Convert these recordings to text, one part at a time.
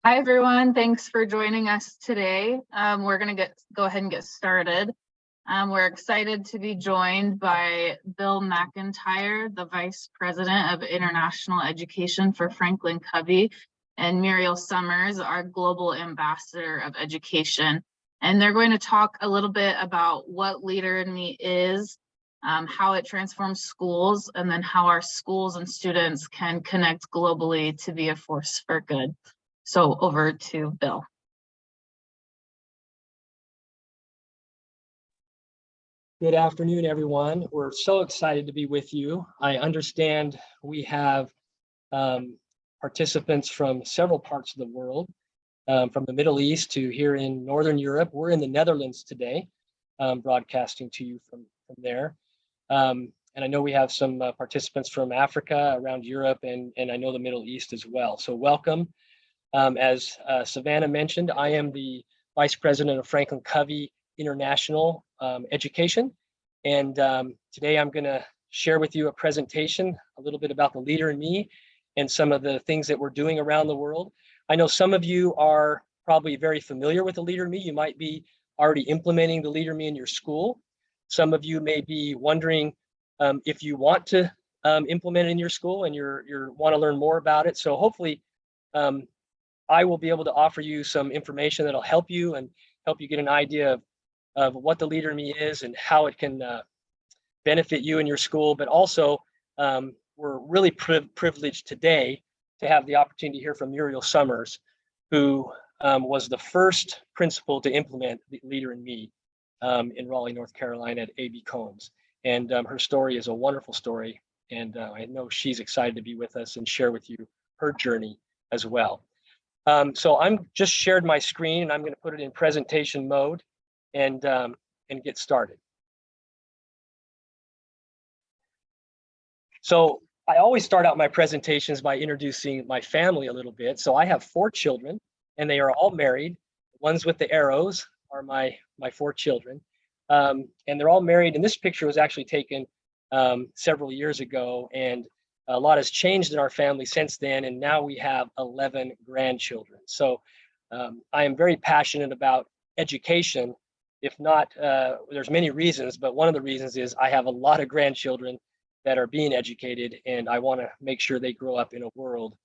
Hi, everyone. Thanks for joining us today. We're going to go ahead and get started. We're excited to be joined by Bill McIntyre, the Vice President of International Education for Franklin Covey, and Muriel Summers, our Global Ambassador of Education. And they're going to talk a little bit about what Leader in Me is, how it transforms schools, and then how our schools and students can connect globally to be a force for good. So over to Bill. Good afternoon, everyone. We're so excited to be with you. I understand we have participants from several parts of the world, from the Middle East to here in Northern Europe. We're in the Netherlands today, broadcasting to you from there. And I know we have some participants from Africa, around Europe, and I know the Middle East as well. So welcome. As Savannah mentioned, I am the Vice President of Franklin Covey International Education. And today I'm going to share with you a presentation, a little bit about the Leader in Me and some of the things that we're doing around the world. I know some of you are probably very familiar with the Leader in Me. You might be already implementing the Leader in Me in your school. Some of you may be wondering if you want to implement it in your school and you want to learn more about it. So hopefully I will be able to offer you some information that'll help you and help you get an idea of what the Leader in Me is and how it can benefit you in your school. But also, we're really privileged today to have the opportunity to hear from Muriel Summers, who was the first principal to implement the Leader in Me in Raleigh, North Carolina at A.B. Combs. And her story is a wonderful story. And I know she's excited to be with us and share with you her journey as well. So I'm just shared my screen and I'm going to put it in presentation mode and get started. So I always start out my presentations by introducing my family a little bit. So I have 4 children and they are all married. The ones with the arrows are my 4 children. And they're all married. And this picture was actually taken several years ago. And a lot has changed in our family since then, and now we have 11 grandchildren. So I am very passionate about education. If not, there's many reasons, but one of the reasons is I have a lot of grandchildren that are being educated, and I want to make sure they grow up in a world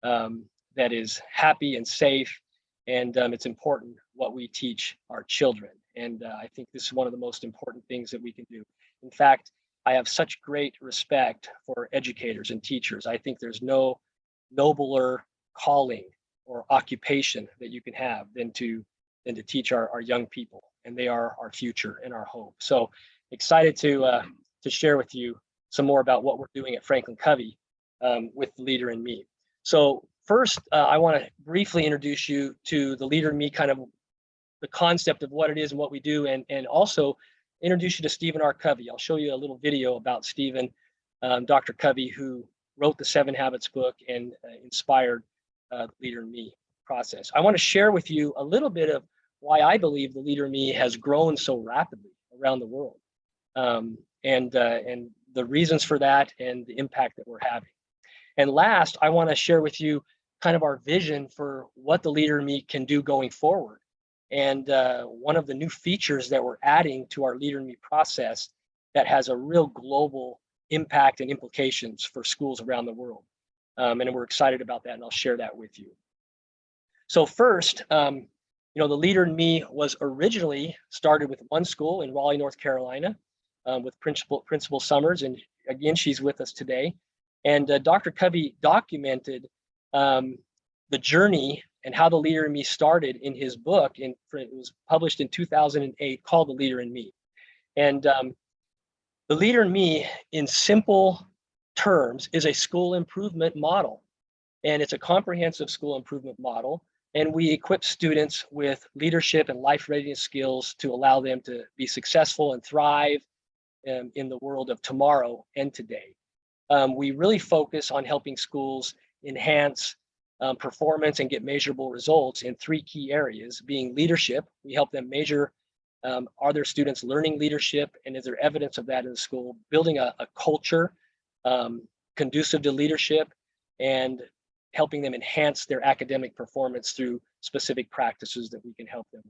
that is happy and safe, and it's important what we teach our children. And I think this is one of the most important things that we can do. In fact, I have such great respect for educators and teachers. I think there's no nobler calling or occupation that you can have than to teach our young people, and they are our future and our hope. So excited to share with you some more about what we're doing at Franklin Covey with Leader in Me. So first, I want to briefly introduce you to the Leader in Me, kind of the concept of what it is and what we do, and also introduce you to Stephen R. Covey. I'll show you a little video about Stephen, Dr. Covey, who wrote the 7 Habits book and inspired the Leader in Me process. I want to share with you a little bit of why I believe the Leader in Me has grown so rapidly around the world, and the reasons for that and the impact that we're having. And last, I want to share with you kind of our vision for what the Leader in Me can do going forward. And one of the new features that we're adding to our Leader in Me process that has a real global impact and implications for schools around the world. And we're excited about that, and I'll share that with you. So first, the Leader in Me was originally started with one school in Raleigh, North Carolina, with Principal Summers, and again, she's with us today. And Dr. Covey documented the journey and how the Leader in Me started in his book, and it was published in 2008, called The Leader in Me. And the Leader in Me, in simple terms, is a school improvement model. And it's a comprehensive school improvement model. And we equip students with leadership and life readiness skills to allow them to be successful and thrive in the world of tomorrow and today. We really focus on helping schools enhance performance and get measurable results in 3 key areas, being leadership. We help them measure, are their students learning leadership, and is there evidence of that in the school? Building a culture conducive to leadership, and helping them enhance their academic performance through specific practices that we can help them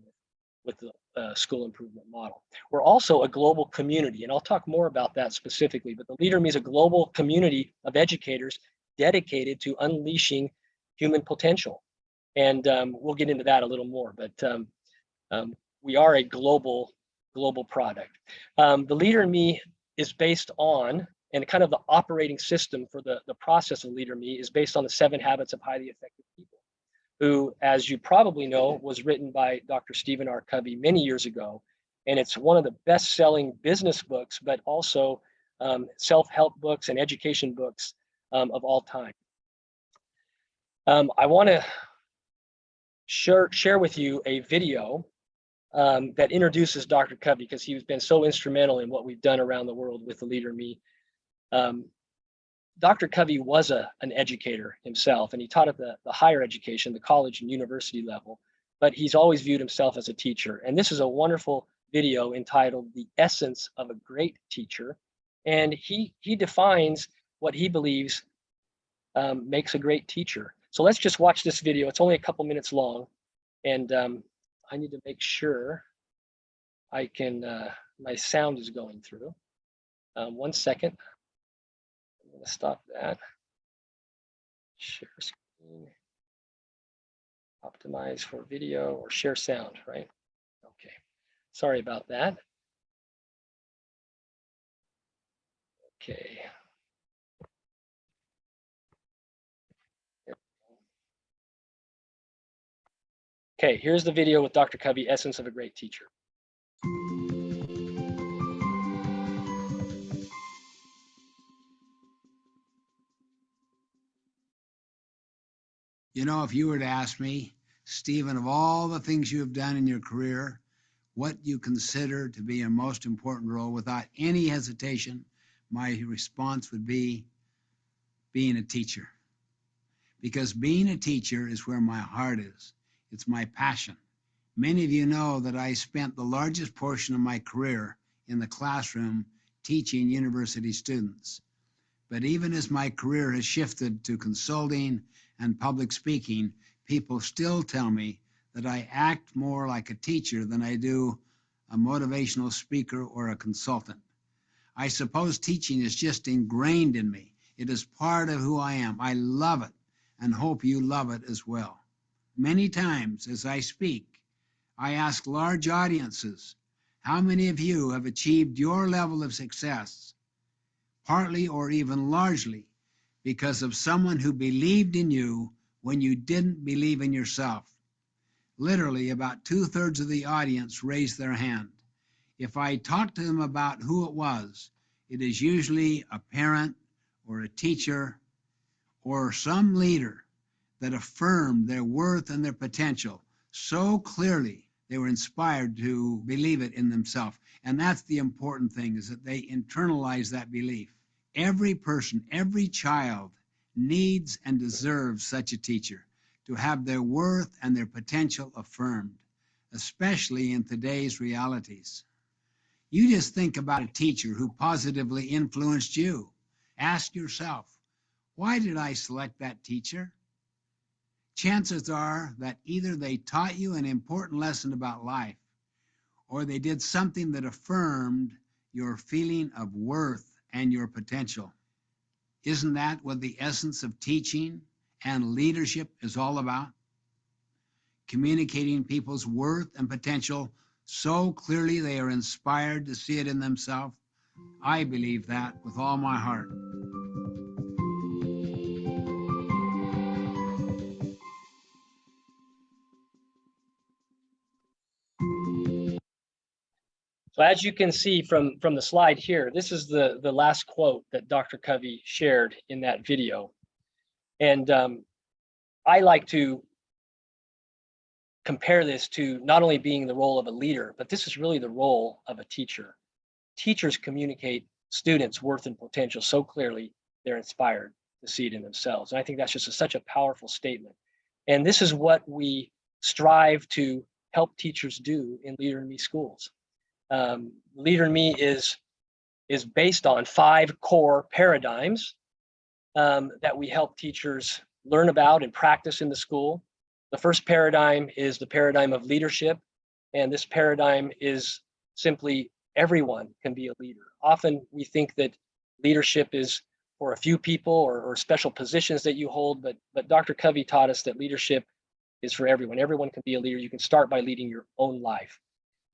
with the school improvement model. We're also a global community, and I'll talk more about that specifically, but the Leader in Me is a global community of educators dedicated to unleashing human potential. And we'll get into that a little more, but we are a global product. The Leader in Me is based on, and kind of the operating system for the process of Leader in Me is based on the 7 Habits of Highly Effective People, who, as you probably know, was written by Dr. Stephen R. Covey many years ago. And it's one of the best-selling business books, but also self-help books and education books of all time. I want to share with you a video that introduces Dr. Covey, because he's been so instrumental in what we've done around the world with the Leader in Me. Dr. Covey was an educator himself, and he taught at the higher education, the college and university level, but he's always viewed himself as a teacher. And this is a wonderful video entitled "The Essence of a Great Teacher." And he defines what he believes makes a great teacher. So let's just watch this video. It's only a couple minutes long, and I need to make sure I can, my sound is going through. 1 second. I'm going to stop that. Share screen. Optimize for video or share sound, right? Okay. Sorry about that. Okay. Okay, here's the video with Dr. Covey, Essence of a Great Teacher. You know, if you were to ask me, Stephen, of all the things you have done in your career, what you consider to be your most important role, without any hesitation, my response would be being a teacher. Because being a teacher is where my heart is. It's my passion. Many of you know that I spent the largest portion of my career in the classroom teaching university students. But even as my career has shifted to consulting and public speaking, people still tell me that I act more like a teacher than I do a motivational speaker or a consultant. I suppose teaching is just ingrained in me. It is part of who I am. I love it and hope you love it as well. Many times as I speak, I ask large audiences, how many of you have achieved your level of success, partly or even largely, because of someone who believed in you when you didn't believe in yourself? Literally, about 2/3 of the audience raised their hand. If I talk to them about who it was, it is usually a parent or a teacher or some leader that affirmed their worth and their potential so clearly they were inspired to believe it in themselves. And that's the important thing, is that they internalize that belief. Every person, every child needs and deserves such a teacher to have their worth and their potential affirmed, especially in today's realities. You just think about a teacher who positively influenced you. Ask yourself, why did I select that teacher? Chances are that either they taught you an important lesson about life, or they did something that affirmed your feeling of worth and your potential. Isn't that what the essence of teaching and leadership is all about? Communicating people's worth and potential so clearly they are inspired to see it in themselves. I believe that with all my heart. So as you can see from the slide here, this is the last quote that Dr. Covey shared in that video. And I like to compare this to not only being the role of a leader, but this is really the role of a teacher. Teachers communicate students' worth and potential so clearly, they're inspired to see it in themselves. And I think that's just such a powerful statement. And this is what we strive to help teachers do in Leader in Me schools. Leader in Me is based on 5 core paradigms that we help teachers learn about and practice in the school. The first paradigm is the paradigm of leadership. And this paradigm is simply everyone can be a leader. Often we think that leadership is for a few people or special positions that you hold, but Dr. Covey taught us that leadership is for everyone. Everyone can be a leader. You can start by leading your own life.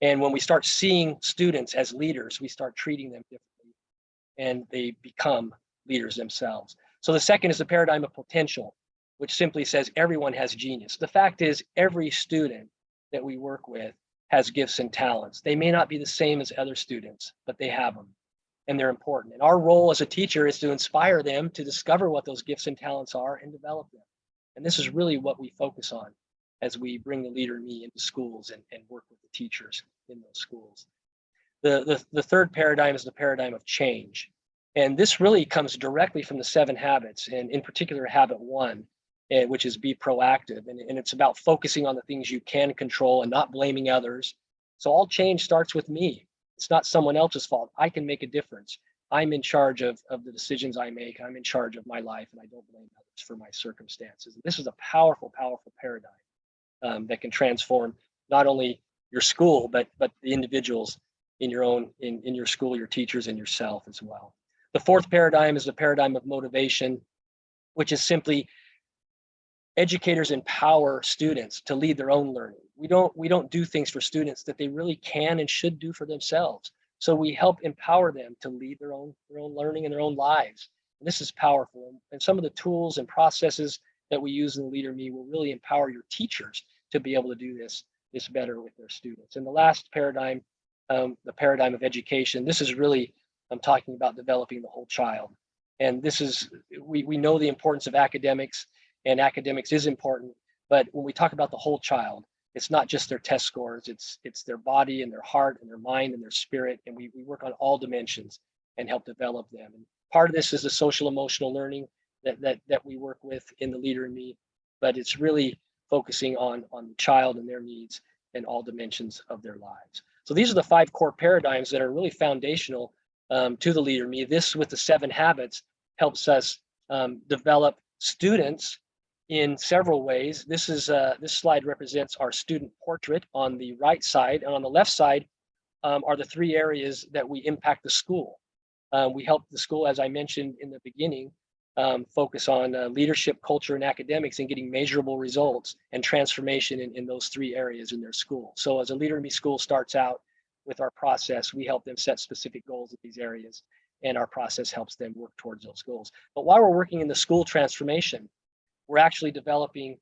And when we start seeing students as leaders, we start treating them differently and they become leaders themselves. So the second is the paradigm of potential, which simply says everyone has genius. The fact is, every student that we work with has gifts and talents. They may not be the same as other students, but they have them and they're important. And our role as a teacher is to inspire them to discover what those gifts and talents are and develop them. And this is really what we focus on as we bring the Leader in Me into schools and work with the teachers in those schools. The third paradigm is the paradigm of change. And this really comes directly from the 7 habits, and in particular, habit 1, which is be proactive. And it's about focusing on the things you can control and not blaming others. So all change starts with me. It's not someone else's fault. I can make a difference. I'm in charge of the decisions I make. I'm in charge of my life, and I don't blame others for my circumstances. And this is a powerful, powerful paradigm that can transform not only your school, but the individuals in your own, in your school, your teachers, and yourself as well. The fourth paradigm is the paradigm of motivation, which is simply educators empower students to lead their own learning. We don't do things for students that they really can and should do for themselves. So we help empower them to lead their own learning and their own lives. And this is powerful. And some of the tools and processes that we use in the Leader in Me will really empower your teachers to be able to do this better with their students. And the last paradigm, the paradigm of education, this is really, I'm talking about developing the whole child. And this is, we know the importance of academics, and academics is important, but when we talk about the whole child, it's not just their test scores, it's their body and their heart and their mind and their spirit. And we work on all dimensions and help develop them. And part of this is the social emotional learning that we work with in the Leader in Me, but it's really focusing on the child and their needs and all dimensions of their lives. So these are the 5 core paradigms that are really foundational to the Leader in Me. This, with the 7 habits, helps us develop students in several ways. This slide represents our student portrait on the right side, and on the left side are the 3 areas that we impact the school. We help the school, as I mentioned in the beginning, focus on leadership, culture, and academics, and getting measurable results and transformation in those 3 areas in their school. So as a Leader in Me school starts out with our process, we help them set specific goals in these areas, and our process helps them work towards those goals. But while we're working in the school transformation, we're actually developing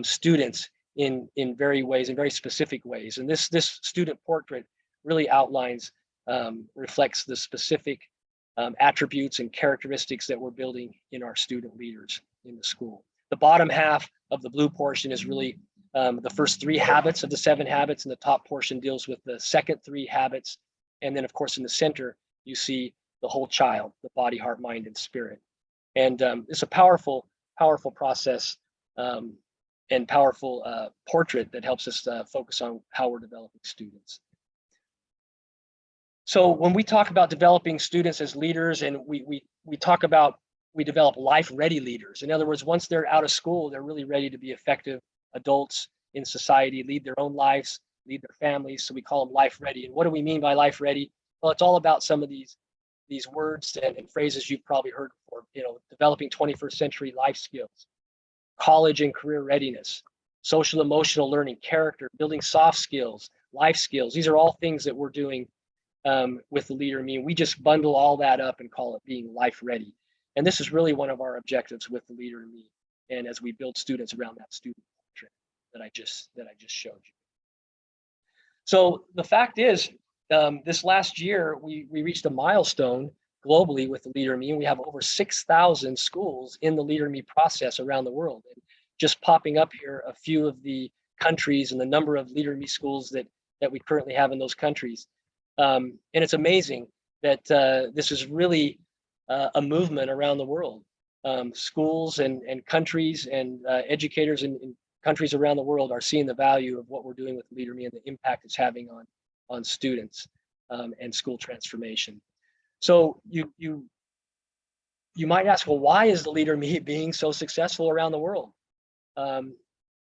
students in very specific ways. And this student portrait really outlines, reflects the specific attributes and characteristics that we're building in our student leaders in the school. The bottom half of the blue portion is really the first 3 habits of the 7 habits, and the top portion deals with the second 3 habits. And then, of course, in the center, you see the whole child, the body, heart, mind, and spirit. And it's a powerful process and powerful portrait that helps us focus on how we're developing students. So when we talk about developing students as leaders, and we talk about, we develop life-ready leaders. In other words, once they're out of school, they're really ready to be effective adults in society, lead their own lives, lead their families. So we call them life-ready. And what do we mean by life-ready? Well, it's all about some of these words and phrases you've probably heard before. Developing 21st century life skills, college and career readiness, social emotional learning, character, building soft skills, life skills. These are all things that we're doing with the Leader in Me. We just bundle all that up and call it being life ready. And this is really one of our objectives with the Leader in Me. And as we build students around that student portrait that I just showed you. So the fact is, this last year, we reached a milestone globally with the Leader in Me, and we have over 6,000 schools in the Leader in Me process around the world. And just popping up here, a few of the countries and the number of Leader in Me schools that we currently have in those countries. And it's amazing that this is really a movement around the world. Schools and countries and educators in countries around the world are seeing the value of what we're doing with Leader in Me and the impact it's having on students and school transformation. So you might ask, well, why is the Leader in Me being so successful around the world?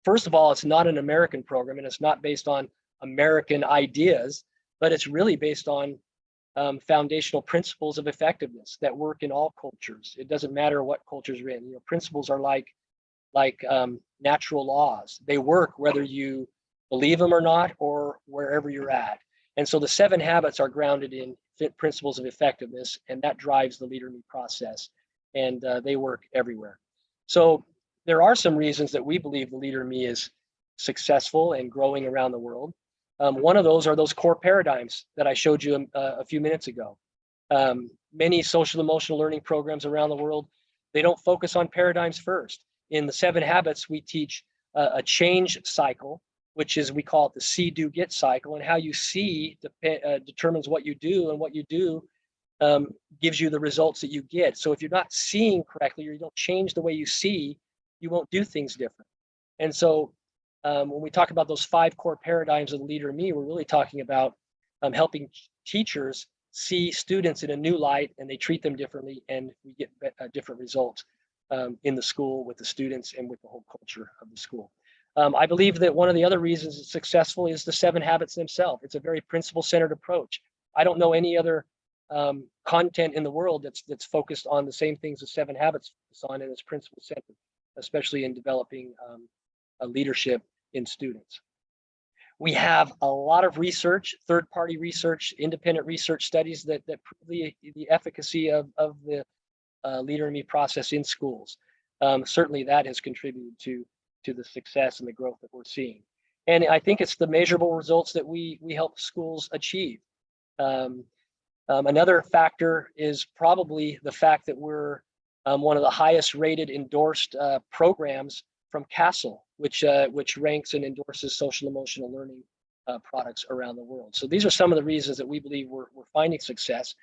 First of all, it's not an American program, and it's not based on American ideas, but it's really based on foundational principles of effectiveness that work in all cultures. It doesn't matter what cultures you're in. Principles are like natural laws. They work whether you believe them or not, or wherever you're at. And so the 7 habits are grounded in principles of effectiveness, and that drives the Leader in Me process. And they work everywhere. So there are some reasons that we believe the Leader in Me is successful and growing around the world. One of those are those core paradigms that I showed you a few minutes ago. Many social emotional learning programs around the world, they don't focus on paradigms first. In the 7 habits, we teach a change cycle, which is, we call it the see, do, get cycle, and how you see determines what you do, and what you do gives you the results that you get. So if you're not seeing correctly, or you don't change the way you see, you won't do things different. And so when we talk about those 5 core paradigms of the Leader in Me, we're really talking about helping teachers see students in a new light, and they treat them differently, and we get different results in the school, with the students, and with the whole culture of the school. I believe that one of the other reasons it's successful is the 7 habits themselves. It's a very principle-centered approach. I don't know any other content in the world that's focused on the same things as 7 habits focus on, and it's principle-centered, especially in developing a leadership in students. We have a lot of research, third-party research, independent research studies that prove the efficacy of the Leader in Me process in schools. Certainly that has contributed to the success and the growth that we're seeing. And I think it's the measurable results that we help schools achieve. Another factor is probably the fact that we're one of the highest rated endorsed programs from CASEL, which ranks and endorses social emotional learning products around the world. So these are some of the reasons that we believe we're finding success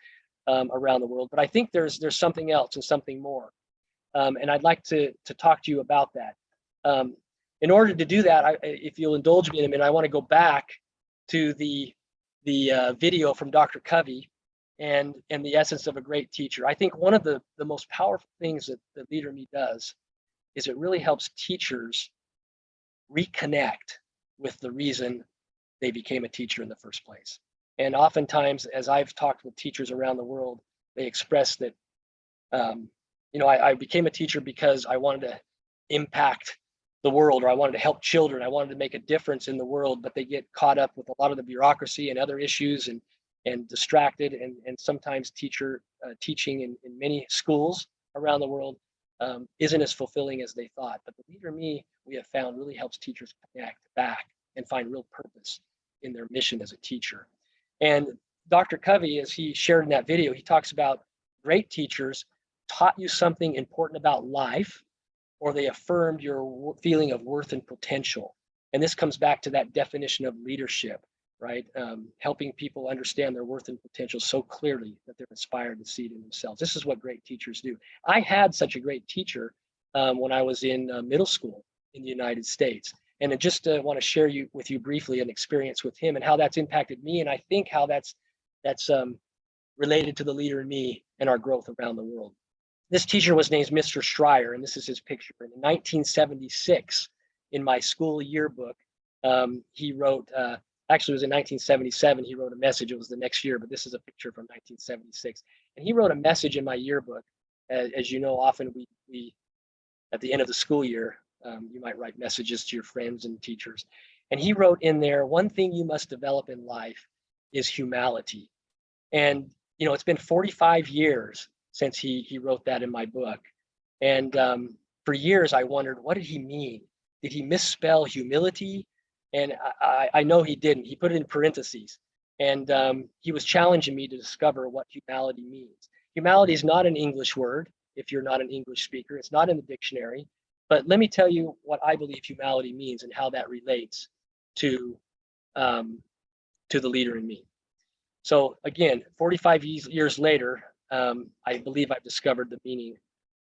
around the world. But I think there's something else and something more. And I'd like to talk to you about that. In order to do that, if you'll indulge me in a minute, I want to go back to the video from Dr. Covey and the essence of a great teacher. I think one of the most powerful things that Leader in Me does is it really helps teachers reconnect with the reason they became a teacher in the first place. And oftentimes, as I've talked with teachers around the world, they express that, I became a teacher because I wanted to impact the world, or I wanted to help children. I wanted to make a difference in the world, but they get caught up with a lot of the bureaucracy and other issues, and distracted, and sometimes teaching in many schools around the world isn't as fulfilling as they thought. But the Leader in Me, we have found, really helps teachers connect back and find real purpose in their mission as a teacher. And Dr. Covey, as he shared in that video, he talks about great teachers taught you something important about life, or they affirmed your feeling of worth and potential. And this comes back to that definition of leadership, right? Helping people understand their worth and potential so clearly that they're inspired to see it in themselves. This is what great teachers do. I had such a great teacher when I was in middle school in the United States. And I just want to share with you briefly an experience with him and how that's impacted me. And I think how that's related to the Leader in Me and our growth around the world. This teacher was named Mr. Schreier, and this is his picture. In 1976, in my school yearbook, he wrote, actually it was in 1977, he wrote a message. It was the next year, but this is a picture from 1976. And he wrote a message in my yearbook. As you know, often we at the end of the school year, you might write messages to your friends and teachers. And he wrote in there, one thing you must develop in life is humility. And, it's been 45 years since he wrote that in my book. And for years, I wondered, what did he mean? Did he misspell humility? And I know he didn't. He put it in parentheses. And he was challenging me to discover what humility means. Humility is not an English word if you're not an English speaker. It's not in the dictionary. But let me tell you what I believe humility means and how that relates to the Leader in Me. So again, 45 years later, I believe I've discovered the meaning,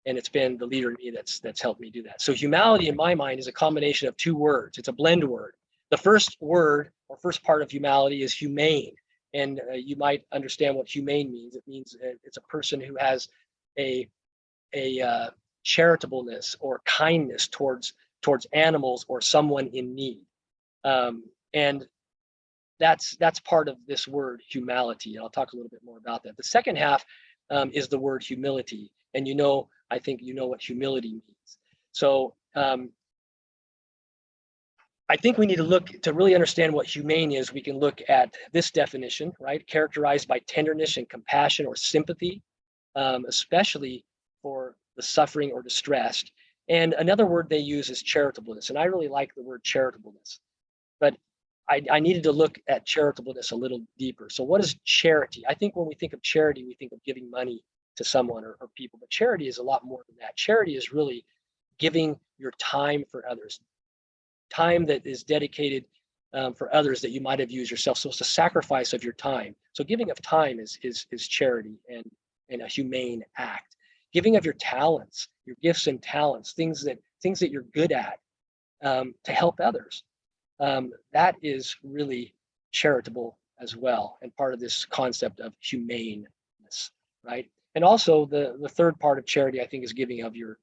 and it's been the Leader in Me that's helped me do that. So humility in my mind is a combination of 2 words. It's a blend word. The first word or first part of humility is humane. And you might understand what humane means. It means it's a person who has a charitableness or kindness towards animals or someone in need. And that's part of this word humanity. And I'll talk a little bit more about that. The second half is the word humility. And I think you know what humility means. So I think we need to look to really understand what humane is. We can look at this definition, right? Characterized by tenderness and compassion or sympathy, especially for the suffering or distressed. And another word they use is charitableness. And I really like the word charitableness, but I needed to look at charitableness a little deeper. So what is charity? I think when we think of charity, we think of giving money to someone or people, but charity is a lot more than that. Charity is really giving your time for others, time that is dedicated for others that you might have used yourself. So it's a sacrifice of your time. So giving of time is charity and a humane act. Giving of your talents, your gifts and talents, things that you're good at to help others. That is really charitable as well, and part of this concept of humaneness, right? And also the third part of charity, I think, is giving of your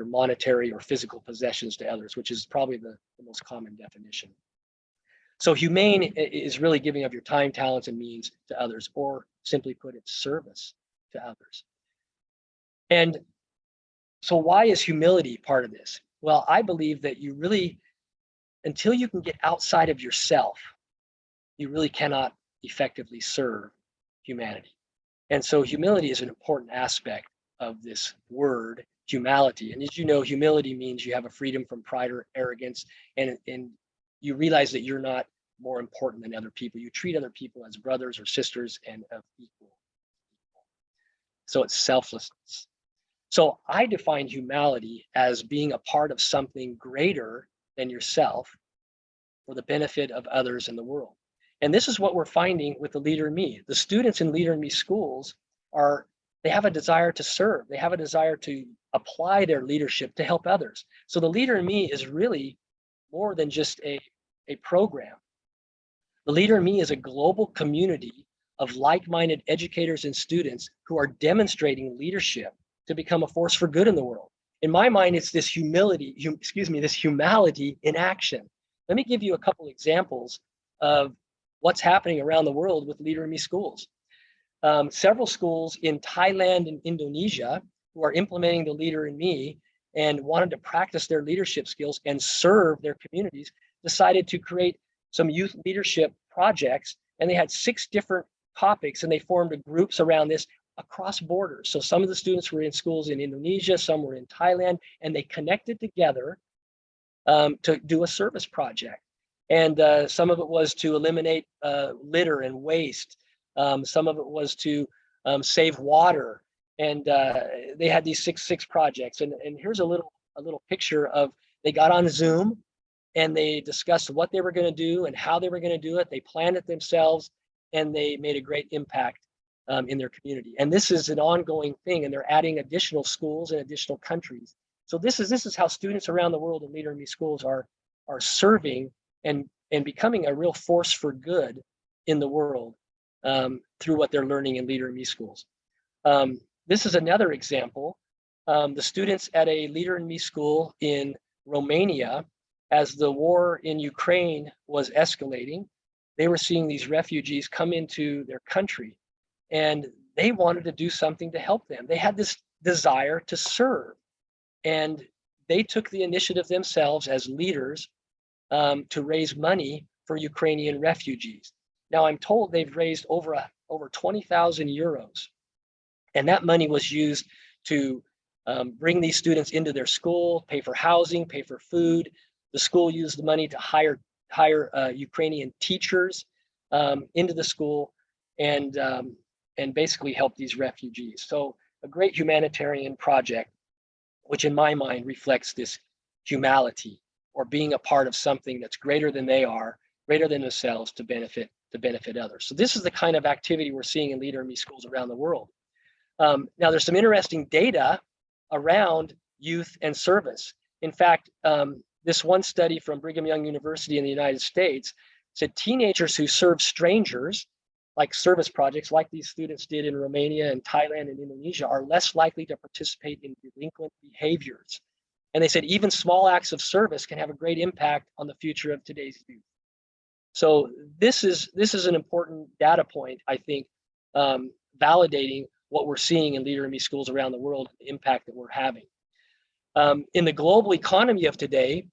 monetary or physical possessions to others, which is probably the most common definition. So humane is really giving of your time, talents, and means to others, or simply put, it's service to others. And so why is humility part of this? Well, I believe that you really, until you can get outside of yourself, you really cannot effectively serve humanity. And so humility is an important aspect of this word, humanity. And as you know, humility means you have a freedom from pride or arrogance, and you realize that you're not more important than other people. You treat other people as brothers or sisters and of equal. So it's selflessness. So I define humanity as being a part of something greater than yourself for the benefit of others in the world. And this is what we're finding with the Leader in Me. The students in Leader in Me schools they have a desire to serve. They have a desire to apply their leadership to help others. So the Leader in Me is really more than just a program. The Leader in Me is a global community of like-minded educators and students who are demonstrating leadership to become a force for good in the world. In my mind, it's this this humanity in action. Let me give you a couple examples of what's happening around the world with Leader in Me schools. Several schools in Thailand and Indonesia who are implementing the Leader in Me and wanted to practice their leadership skills and serve their communities decided to create some youth leadership projects, and they had 6 different topics, and they formed groups around this across borders. So some of the students were in schools in Indonesia, some were in Thailand, and they connected together to do a service project. And some of it was to eliminate litter and waste. Some of it was to save water. And they had these six projects. And here's a little picture of, they got on Zoom and they discussed what they were going to do and how they were going to do it. They planned it themselves, and they made a great impact in their community. And this is an ongoing thing, and they're adding additional schools in additional countries. So this is how students around the world in Leader in Me schools are serving and becoming a real force for good in the world through what they're learning in Leader in Me schools. This is another example. The students at a Leader in Me school in Romania, as the war in Ukraine was escalating, they were seeing these refugees come into their country, and they wanted to do something to help them. They had this desire to serve, and they took the initiative themselves as leaders to raise money for Ukrainian refugees. Now I'm told they've raised over 20,000 euros, and that money was used to bring these students into their school, pay for housing, pay for food. The school used the money to hire Ukrainian teachers into the school and basically help these refugees. So a great humanitarian project, which in my mind reflects this humanity, or being a part of something that's greater than they are, greater than themselves, to benefit others. So this is the kind of activity we're seeing in Leader in Me schools around the world. Now there's some interesting data around youth and service. In fact, this one study from Brigham Young University in the United States said teenagers who serve strangers like service projects like these students did in Romania and Thailand and Indonesia are less likely to participate in delinquent behaviors. And they said even small acts of service can have a great impact on the future of today's youth. So this is an important data point, I think, validating what we're seeing in Leader in Me schools around the world, the impact that we're having. In the global economy of today,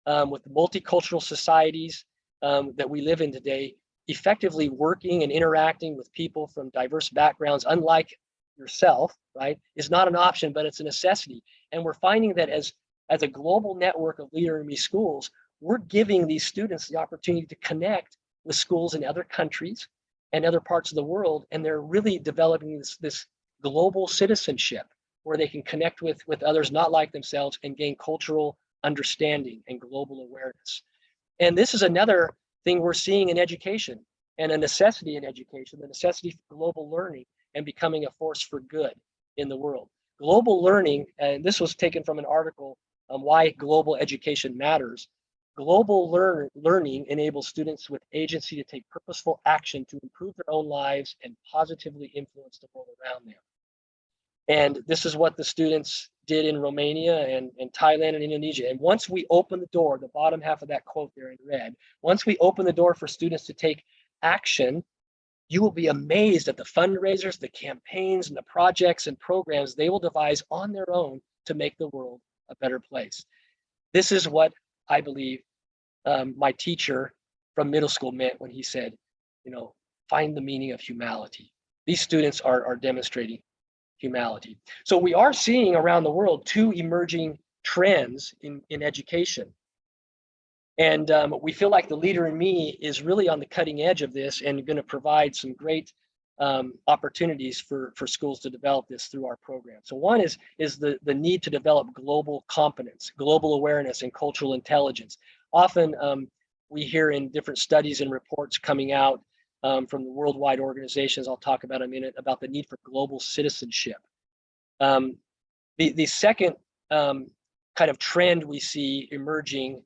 with the multicultural societies that we live in today, effectively working and interacting with people from diverse backgrounds, unlike yourself, right, is not an option, but it's a necessity. And we're finding that as a global network of Leader in Me schools, we're giving these students the opportunity to connect with schools in other countries and other parts of the world, and they're really developing this global citizenship where they can connect with others not like themselves and gain cultural understanding and global awareness. And this is another thing we're seeing in education, and a necessity in education, the necessity for global learning and becoming a force for good in the world. Global learning, and this was taken from an article on why global education matters. Global learning enables students with agency to take purposeful action to improve their own lives and positively influence the world around them. And this is what the students did in Romania and Thailand and Indonesia. And once we open the door, the bottom half of that quote there in red, once we open the door for students to take action, you will be amazed at the fundraisers, the campaigns, and the projects and programs they will devise on their own to make the world a better place. This is what I believe my teacher from middle school meant when he said, find the meaning of humanity. These students are demonstrating humanity. So we are seeing around the world two emerging trends in education. And we feel like the Leader in Me is really on the cutting edge of this and going to provide some great opportunities for schools to develop this through our program. So one is the need to develop global competence, global awareness, and cultural intelligence. Often we hear in different studies and reports coming out from the worldwide organizations, I'll talk about in a minute, about the need for global citizenship. The second kind of trend we see emerging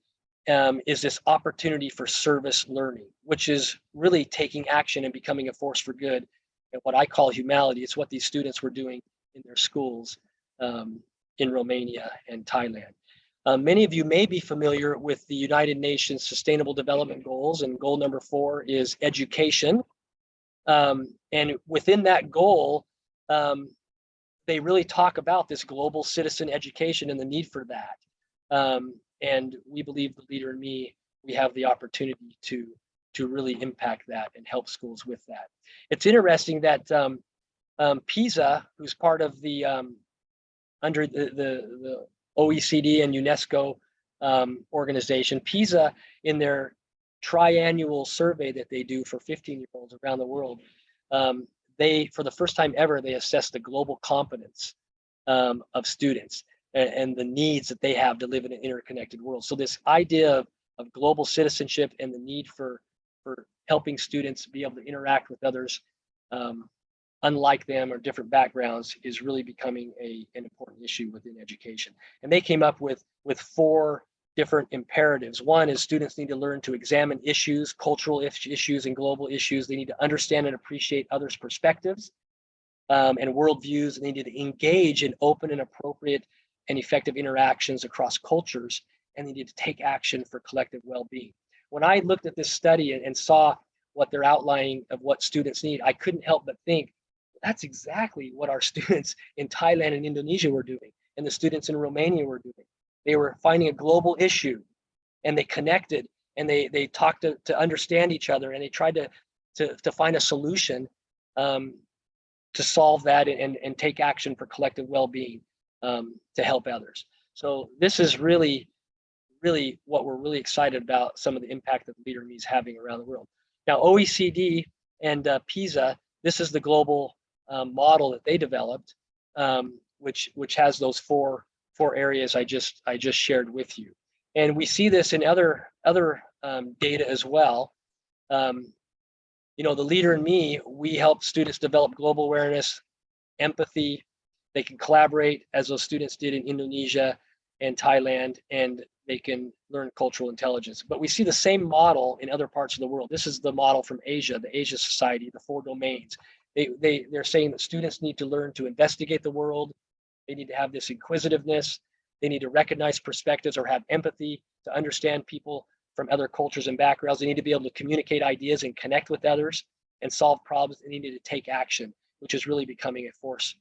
is this opportunity for service learning, which is really taking action and becoming a force for good, and what I call humanity. It's what these students were doing in their schools in Romania and Thailand. Many of you may be familiar with the United Nations Sustainable Development Goals, and goal number 4 is education. And within that goal, they really talk about this global citizen education and the need for that. And we believe the Leader in Me, we have the opportunity to really impact that and help schools with that. It's interesting that PISA, who's part of the under the OECD and UNESCO organization, PISA, in their triannual survey that they do for 15-year-olds around the world, they, for the first time ever, they assess the global competence of students and the needs that they have to live in an interconnected world. So this idea of global citizenship and the need for helping students be able to interact with others unlike them or different backgrounds is really becoming an important issue within education. And they came up with 4 different imperatives. One is students need to learn to examine issues, cultural issues and global issues. They need to understand and appreciate others' perspectives and worldviews, and they need to engage in open and appropriate and effective interactions across cultures, and they need to take action for collective well-being. When I looked at this study and saw what they're outlining of what students need, I couldn't help but think, that's exactly what our students in Thailand and Indonesia were doing, and the students in Romania were doing. They were finding a global issue, and they connected, and they talked to understand each other, and they tried to find a solution to solve that and take action for collective well-being to help others. So this is really what we're really excited about, some of the impact that Leader in Me is having around the world. Now, OECD and PISA, this is the global model that they developed, which has those four areas I just shared with you. And we see this in other data as well. The Leader in Me, we help students develop global awareness, empathy. They can collaborate as those students did in Indonesia, and Thailand, and they can learn cultural intelligence. But we see the same model in other parts of the world. This is the model from Asia, the Asia Society, the 4 domains. They're saying that students need to learn to investigate the world. They need to have this inquisitiveness. They need to recognize perspectives or have empathy to understand people from other cultures and backgrounds. They need to be able to communicate ideas and connect with others and solve problems. They need to take action, which is really becoming a force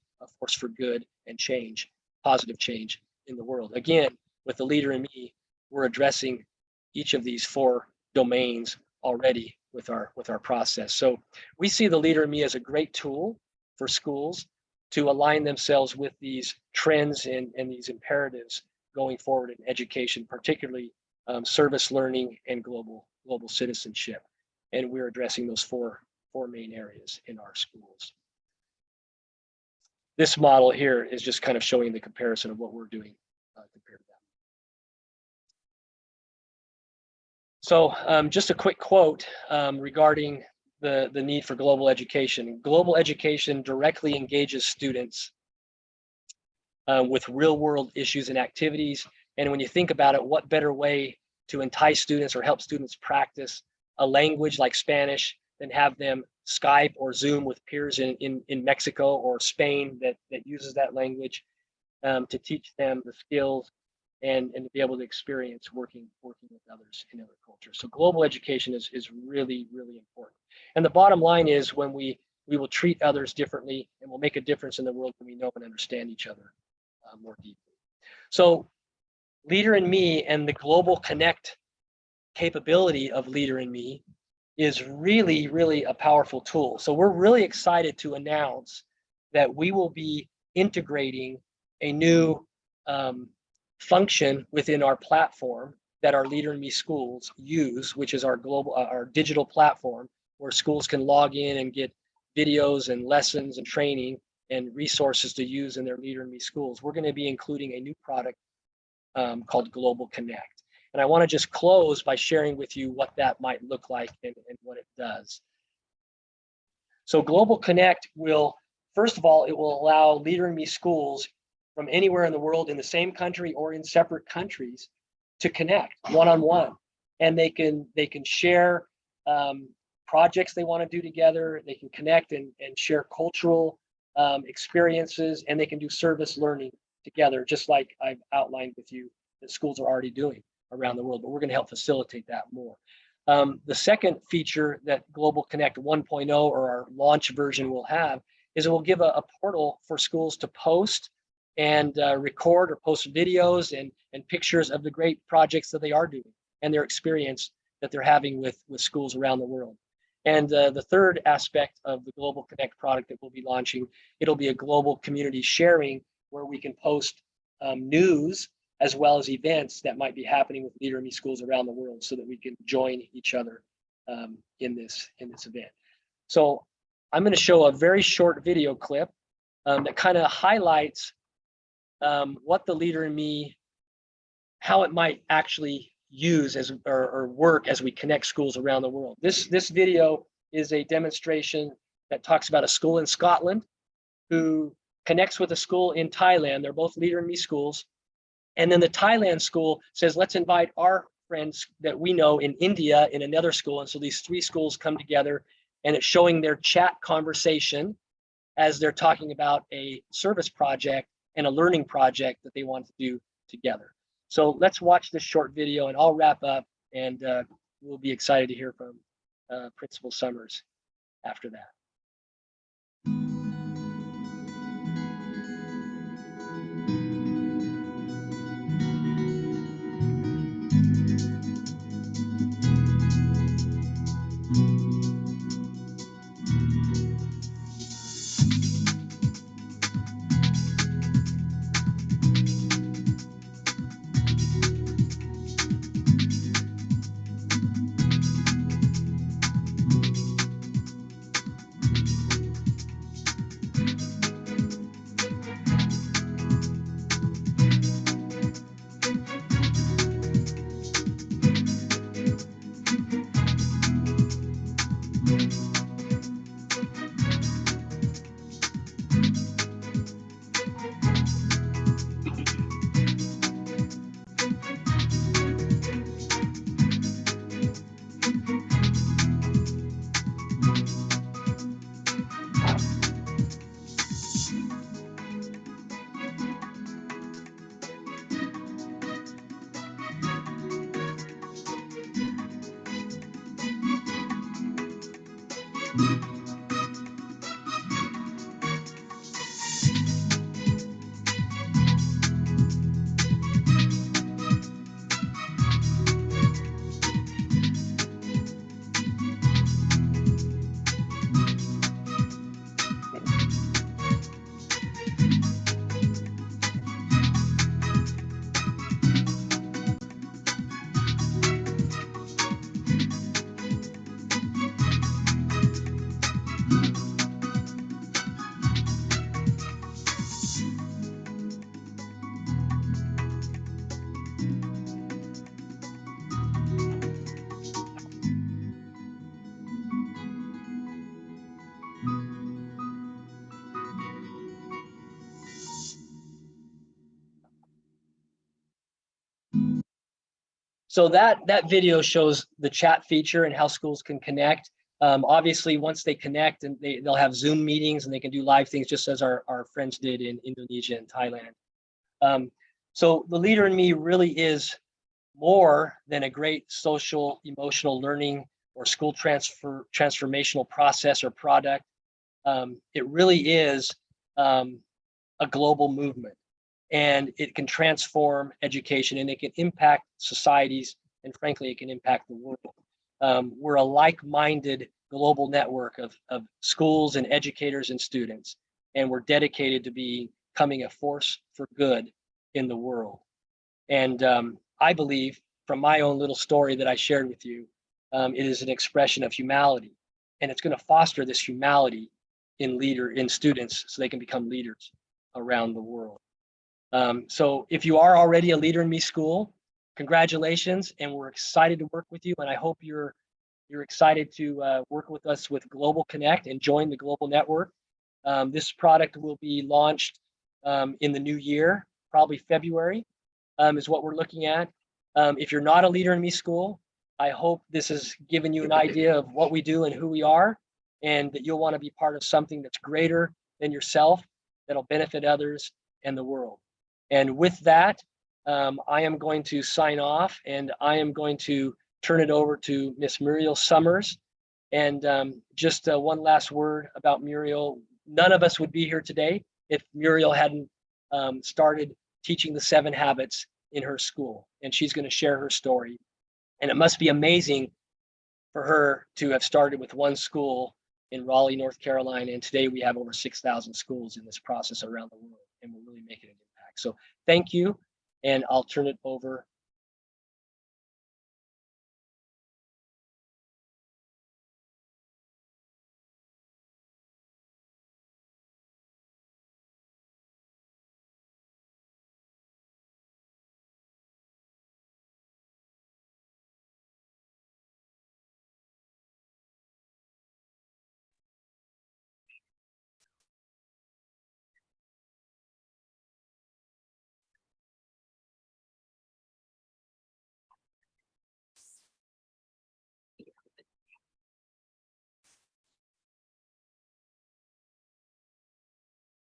for good and change, positive change in the world. Again, with the Leader in Me, we're addressing each of these 4 domains already with our process. So we see the Leader in Me as a great tool for schools to align themselves with these trends and these imperatives going forward in education, particularly service learning and global citizenship. And we're addressing those four main areas in our schools. This model here is just kind of showing the comparison of what we're doing compared to that. So just a quick quote regarding the need for global education. Global education directly engages students with real world issues and activities. And when you think about it, what better way to entice students or help students practice a language like Spanish than have them Skype or Zoom with peers in Mexico or Spain that uses that language to teach them the skills and to be able to experience working with others in other cultures. So global education is really, really important. And the bottom line is when we will treat others differently and we'll make a difference in the world when we know and understand each other more deeply. So Leader in Me and the Global Connect capability of Leader in Me is really, really a powerful tool. So we're really excited to announce that we will be integrating a new function within our platform that our Leader in Me schools use, which is our digital platform where schools can log in and get videos and lessons and training and resources to use in their Leader in Me schools. We're going to be including a new product called Global Connect. And I want to just close by sharing with you what that might look like and what it does. So Global Connect will, first of all, it will allow Leader in Me schools from anywhere in the world in the same country or in separate countries to connect one-on-one. And they can share projects they want to do together. They can connect and share cultural experiences, and they can do service learning together, just like I've outlined with you that schools are already doing around the world, but we're going to help facilitate that more. The second feature that Global Connect 1.0 or our launch version will have is it will give a portal for schools to post and record or post videos and pictures of the great projects that they are doing and their experience that they're having with schools around the world. And the third aspect of the Global Connect product that we'll be launching, it'll be a global community sharing where we can post news as well as events that might be happening with Leader in Me schools around the world so that we can join each other in this event. So I'm going to show a very short video clip that kind of highlights what the Leader in Me, how it might actually use or work as we connect schools around the world. This video is a demonstration that talks about a school in Scotland who connects with a school in Thailand. They're both Leader in Me schools. And then the Thailand school says, let's invite our friends that we know in India in another school. And so these 3 schools come together and it's showing their chat conversation as they're talking about a service project and a learning project that they want to do together. So let's watch this short video and I'll wrap up and we'll be excited to hear from Principal Summers after that. So that video shows the chat feature and how schools can connect. Obviously, once they connect, and they'll have Zoom meetings and they can do live things, just as our friends did in Indonesia and Thailand. So the Leader in Me really is more than a great social emotional learning or school transformational process or product. It really is a global movement, and it can transform education, and it can impact societies, and frankly, it can impact the world. We're a like-minded global network of schools and educators and students, and we're dedicated to becoming a force for good in the world. And I believe, from my own little story that I shared with you, it is an expression of humanity, and it's going to foster this humanity in students so they can become leaders around the world. So if you are already a Leader in Me school, congratulations, and we're excited to work with you. And I hope you're excited to work with us with Global Connect and join the global network. This product will be launched in the new year, probably February, is what we're looking at. If you're not a Leader in Me school, I hope this has given you an idea of what we do and who we are, and that you'll want to be part of something that's greater than yourself, that'll benefit others and the world. And with that, I am going to sign off, and I am going to turn it over to Miss Muriel Summers. And just one last word about Muriel. None of us would be here today if Muriel hadn't started teaching the 7 habits in her school, and she's going to share her story. And it must be amazing for her to have started with one school in Raleigh, North Carolina, and today we have over 6,000 schools in this process around the world, and we're really making an impact. So thank you, and I'll turn it over.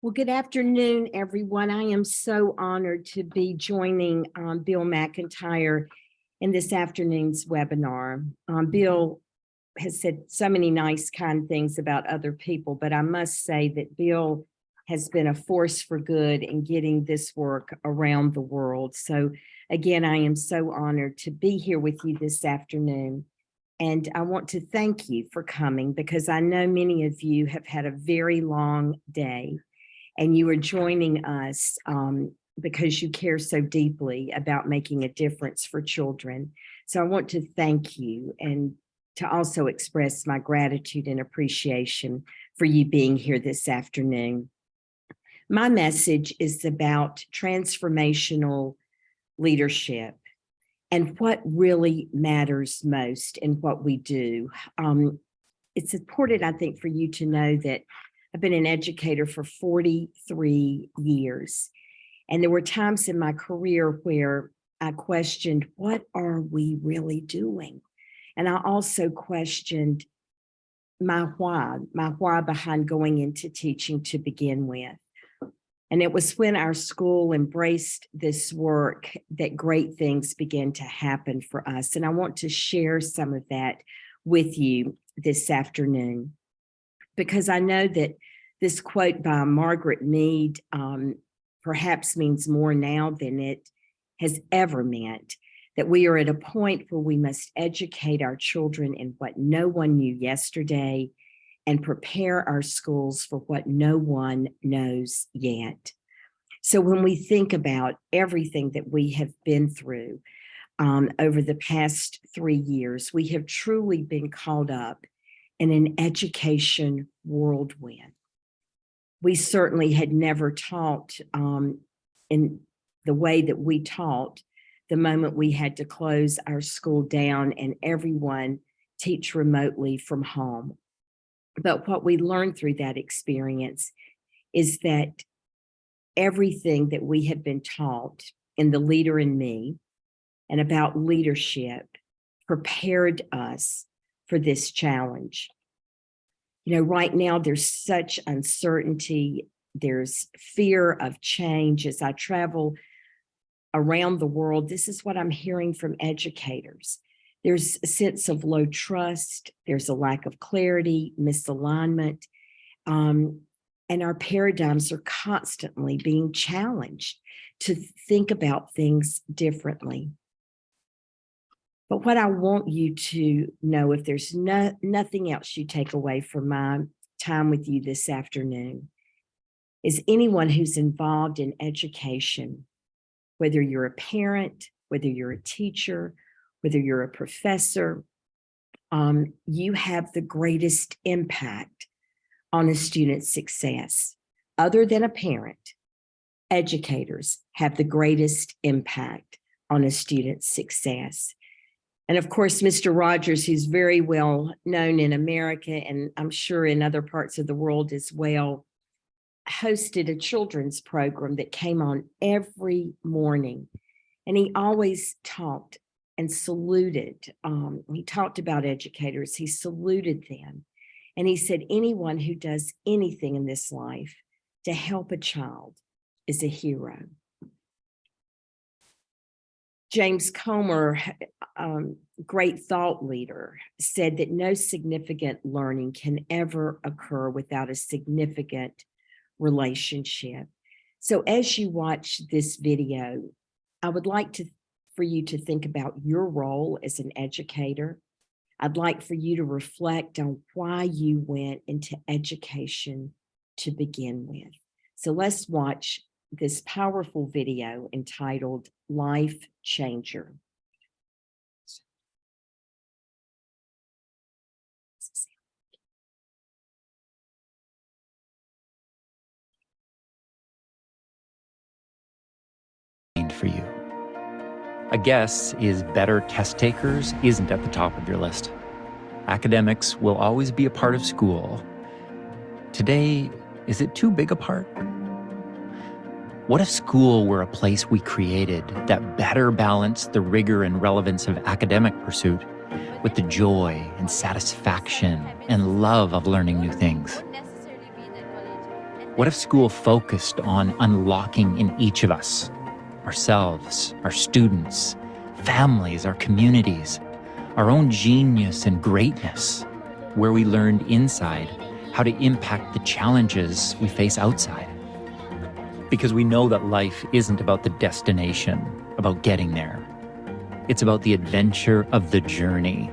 Well, good afternoon, everyone. I am so honored to be joining Bill McIntyre in this afternoon's webinar. Bill has said so many nice, kind things about other people, but I must say that Bill has been a force for good in getting this work around the world. So again, I am so honored to be here with you this afternoon. And I want to thank you for coming, because I know many of you have had a very long day, and you are joining us because you care so deeply about making a difference for children. So I want to thank you, and to also express my gratitude and appreciation for you being here this afternoon. My message is about transformational leadership and what really matters most in what we do. It's important, I think, for you to know that I've been an educator for 43 years. And there were times in my career where I questioned, what are we really doing? And I also questioned my why behind going into teaching to begin with. And it was when our school embraced this work that great things began to happen for us. And I want to share some of that with you this afternoon. because I know that this quote by Margaret Mead perhaps means more now than it has ever meant, that we are at a point where we must educate our children in what no one knew yesterday and prepare our schools for what no one knows yet. So when we think about everything that we have been through over the past 3 years, we have truly been caught up in an education whirlwind. We certainly had never taught in the way that we taught the moment we had to close our school down and everyone teach remotely from home. But what we learned through that experience is that everything that we have been taught in The Leader in Me and about leadership prepared us for this challenge. You know, right now there's such uncertainty, there's fear of change. As I travel around the world, this is what I'm hearing from educators. There's a sense of low trust, there's a lack of clarity, misalignment, and our paradigms are constantly being challenged to think about things differently. But what I want you to know, if there's nothing else you take away from my time with you this afternoon, is anyone who's involved in education, whether you're a parent, whether you're a teacher, whether you're a professor, you have the greatest impact on a student's success. Other than a parent, educators have the greatest impact on a student's success. And of course, Mr. Rogers, who's very well known in America and I'm sure in other parts of the world as well, hosted a children's program that came on every morning. And he always talked and saluted. He talked about educators, he saluted them. And he said, anyone who does anything in this life to help a child is a hero. James Comer, great thought leader, said that no significant learning can ever occur without a significant relationship. So as you watch this video, I would like for you to think about your role as an educator. I'd like for you to reflect on why you went into education to begin with. So let's watch this powerful video entitled Life Changer. For you. A guess is better test takers isn't at the top of your list. Academics will always be a part of school. Today, is it too big a part? What if school were a place we created that better balanced the rigor and relevance of academic pursuit with the joy and satisfaction and love of learning new things? What if school focused on unlocking in each of us, ourselves, our students, families, our communities, our own genius and greatness, where we learned inside how to impact the challenges we face outside? Because we know that life isn't about the destination, about getting there. It's about the adventure of the journey,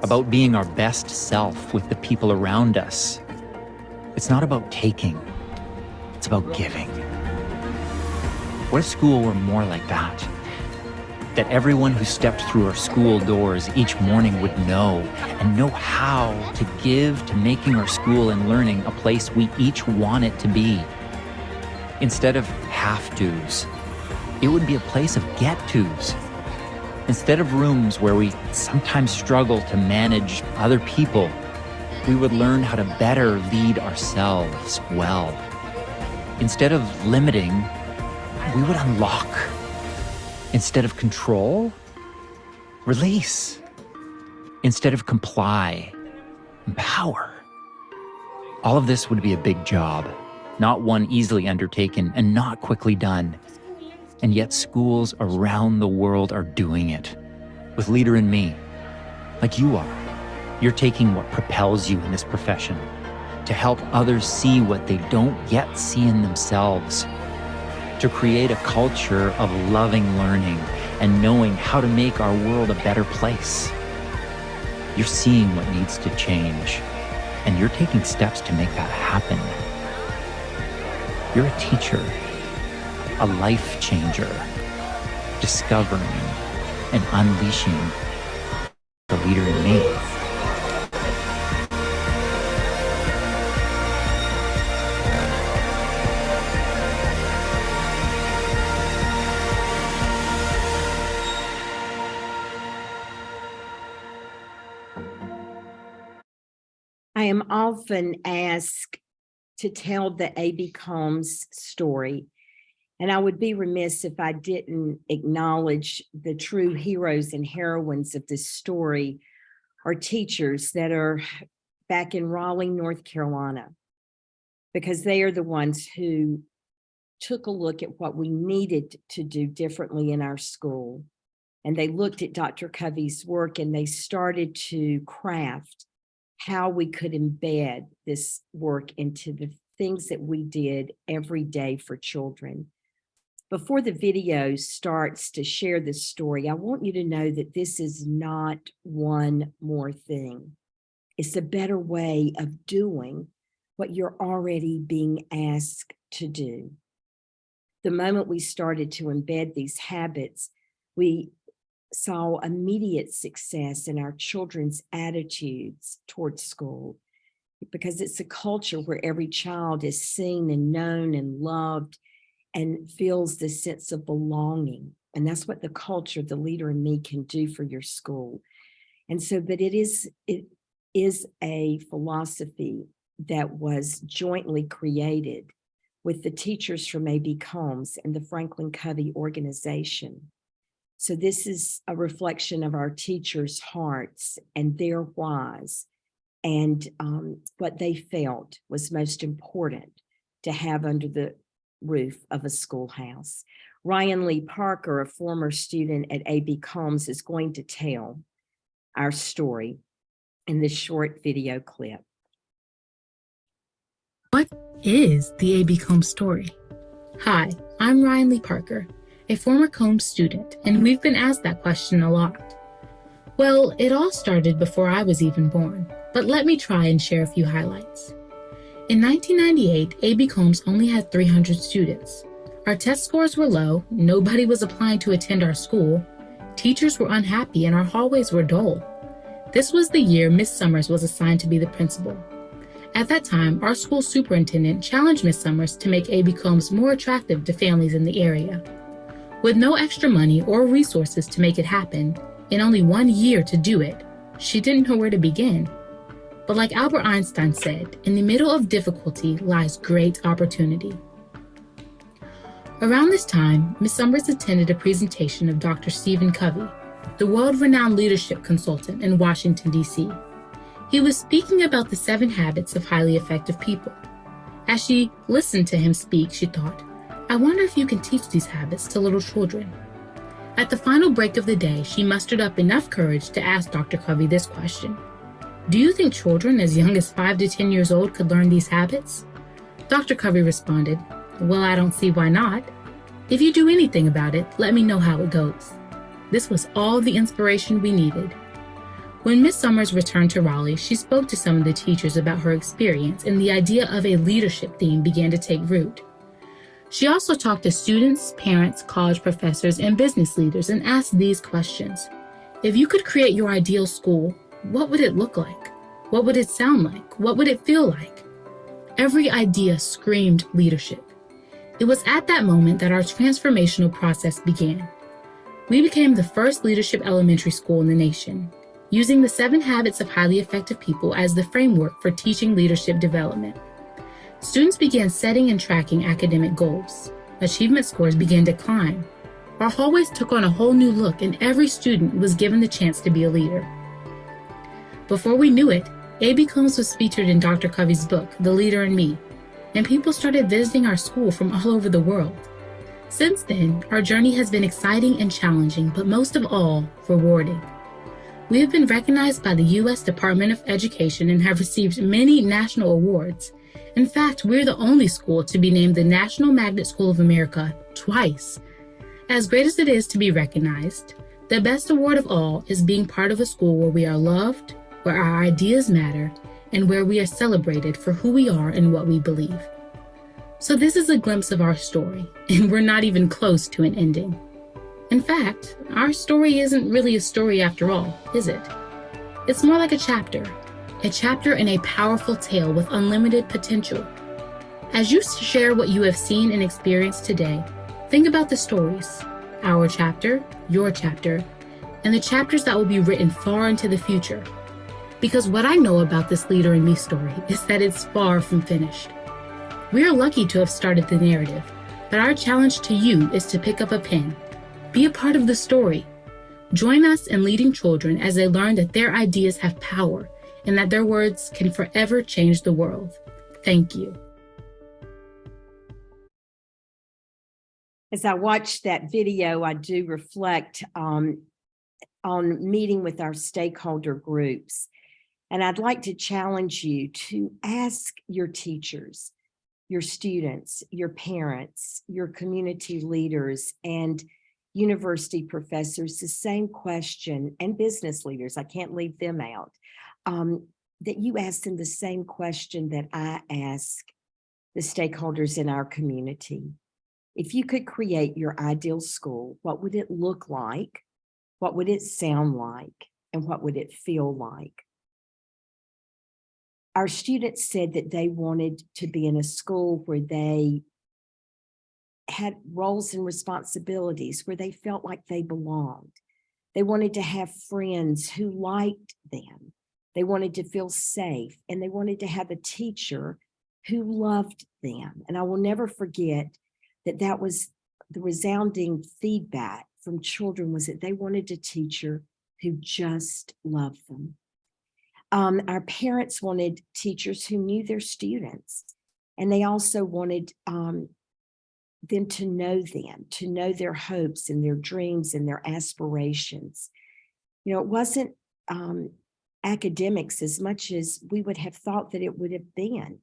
about being our best self with the people around us. It's not about taking, it's about giving. What if school were more like that? That everyone who stepped through our school doors each morning would know how to give to making our school and learning a place we each want it to be. Instead of have-tos, it would be a place of get-tos. Instead of rooms where we sometimes struggle to manage other people, we would learn how to better lead ourselves well. Instead of limiting, we would unlock. Instead of control, release. Instead of comply, empower. All of this would be a big job, not one easily undertaken and not quickly done. And yet schools around the world are doing it. With Leader in Me, like you are. You're taking what propels you in this profession, to help others see what they don't yet see in themselves, to create a culture of loving learning and knowing how to make our world a better place. You're seeing what needs to change, and you're taking steps to make that happen. You're a teacher, a life changer, discovering and unleashing the leader in me. I am often asked to tell the A.B. Combs story, and I would be remiss if I didn't acknowledge the true heroes and heroines of this story are teachers that are back in Raleigh, North Carolina, because they are the ones who took a look at what we needed to do differently in our school. And they looked at Dr. Covey's work and they started to craft how we could embed this work into the things that we did every day for children. Before the video starts to share this story, I want you to know that this is not one more thing. It's a better way of doing what you're already being asked to do. The moment we started to embed these habits, we saw immediate success in our children's attitudes towards school, because it's a culture where every child is seen and known and loved and feels the sense of belonging. And that's what the culture, the leader in me, can do for your school. And so, but it is a philosophy that was jointly created with the teachers from A.B. Combs and the Franklin Covey organization. So this is a reflection of our teachers' hearts and their whys, and what they felt was most important to have under the roof of a schoolhouse. Ryan Lee Parker, a former student at A.B. Combs, is going to tell our story in this short video clip. What is the A.B. Combs story? Hi, I'm Ryan Lee Parker, a former Combs student, and we've been asked that question a lot. Well, it all started before I was even born, but let me try and share a few highlights. In 1998, A.B. Combs only had 300 students. Our test scores were low, nobody was applying to attend our school, teachers were unhappy, and our hallways were dull. This was the year Miss Summers was assigned to be the principal. At that time, our school superintendent challenged Miss Summers to make A.B. Combs more attractive to families in the area. With no extra money or resources to make it happen, in only 1 year to do it, she didn't know where to begin. But like Albert Einstein said, in the middle of difficulty lies great opportunity. Around this time, Miss Summers attended a presentation of Dr. Stephen Covey, the world-renowned leadership consultant in Washington, D.C. He was speaking about the 7 habits of highly effective people. As she listened to him speak, she thought, I wonder if you can teach these habits to little children. At the final break of the day, she mustered up enough courage to ask Dr. Covey this question. Do you think children as young as 5 to 10 years old could learn these habits? Dr. Covey responded, well, I don't see why not. If you do anything about it, let me know how it goes. This was all the inspiration we needed. When Miss Summers returned to Raleigh, she spoke to some of the teachers about her experience, and the idea of a leadership theme began to take root. She also talked to students, parents, college professors, and business leaders and asked these questions. If you could create your ideal school, what would it look like? What would it sound like? What would it feel like? Every idea screamed leadership. It was at that moment that our transformational process began. We became the first leadership elementary school in the nation, using the 7 habits of highly effective people as the framework for teaching leadership development. Students began setting and tracking academic goals. Achievement scores began to climb. Our hallways took on a whole new look, and every student was given the chance to be a leader. Before we knew it, A.B. Combs was featured in Dr. Covey's book, The Leader in Me, and people started visiting our school from all over the world. Since then, our journey has been exciting and challenging, but most of all, rewarding. We have been recognized by the U.S. Department of Education and have received many national awards. In fact, we're the only school to be named the National Magnet School of America twice. As great as it is to be recognized, the best award of all is being part of a school where we are loved, where our ideas matter, and where we are celebrated for who we are and what we believe. So this is a glimpse of our story, and we're not even close to an ending. In fact, our story isn't really a story after all, is it? It's more like a chapter in a powerful tale with unlimited potential. As you share what you have seen and experienced today, think about the stories, our chapter, your chapter, and the chapters that will be written far into the future. Because what I know about this Leader in Me story is that it's far from finished. We are lucky to have started the narrative, but our challenge to you is to pick up a pen. Be a part of the story. Join us in leading children as they learn that their ideas have power and that their words can forever change the world. Thank you. As I watch that video, I do reflect on meeting with our stakeholder groups. And I'd like to challenge you to ask your teachers, your students, your parents, your community leaders, and university professors the same question, and business leaders, I can't leave them out, that you ask them the same question that I ask the stakeholders in our community. If you could create your ideal school, what would it look like? What would it sound like? And what would it feel like? Our students said that they wanted to be in a school where they had roles and responsibilities, where they felt like they belonged. They wanted to have friends who liked them. They wanted to feel safe, and they wanted to have a teacher who loved them. And I will never forget that was the resounding feedback from children, was that they wanted a teacher who just loved them. Our parents wanted teachers who knew their students, and they also wanted them to know their hopes and their dreams and their aspirations. You know, it wasn't academics as much as we would have thought that it would have been.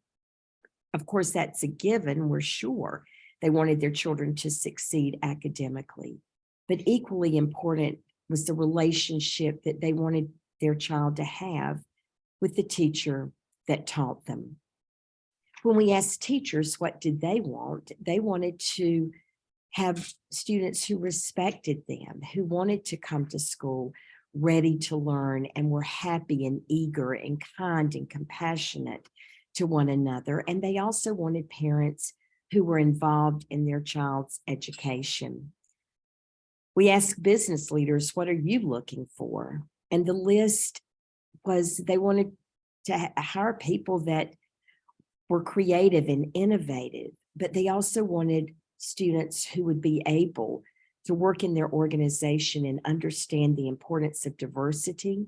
Of course, that's a given, we're sure. They wanted their children to succeed academically, but equally important was the relationship that they wanted their child to have with the teacher that taught them. When we asked teachers what did they want, they wanted to have students who respected them, who wanted to come to school ready to learn and were happy and eager and kind and compassionate to one another. And they also wanted parents who were involved in their child's education. We asked business leaders, what are you looking for? And the list was they wanted to hire people that were creative and innovative, but they also wanted students who would be able to work in their organization and understand the importance of diversity,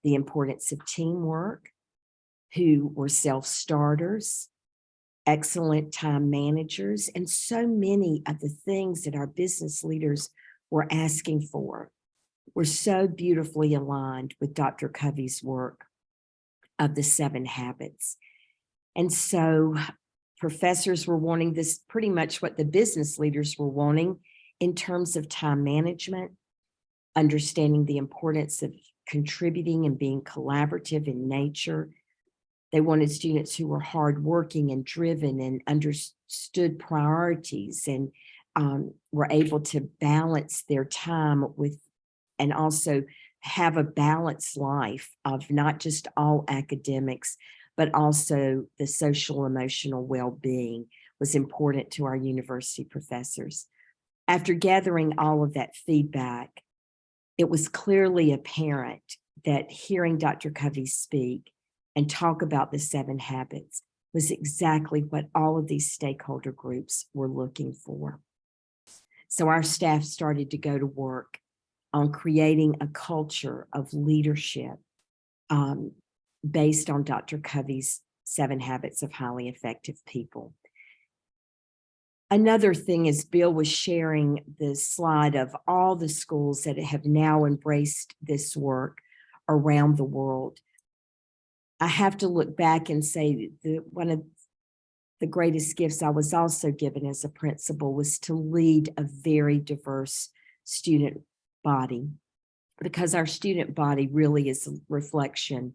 the importance of teamwork, who were self-starters, excellent time managers, and so many of the things that our business leaders were asking for were so beautifully aligned with Dr. Covey's work of the 7 habits. And so professors were wanting this, pretty much what the business leaders were wanting in terms of time management, understanding the importance of contributing and being collaborative in nature. They wanted students who were hardworking and driven and understood priorities and were able to balance their time with, and also have a balanced life of not just all academics, but also the social emotional well-being was important to our university professors. After gathering all of that feedback, it was clearly apparent that hearing Dr. Covey speak and talk about the 7 habits was exactly what all of these stakeholder groups were looking for. So our staff started to go to work on creating a culture of leadership based on Dr. Covey's 7 habits of highly effective people. Another thing is Bill was sharing the slide of all the schools that have now embraced this work around the world. I have to look back and say that one of the greatest gifts I was also given as a principal was to lead a very diverse student body, because our student body really is a reflection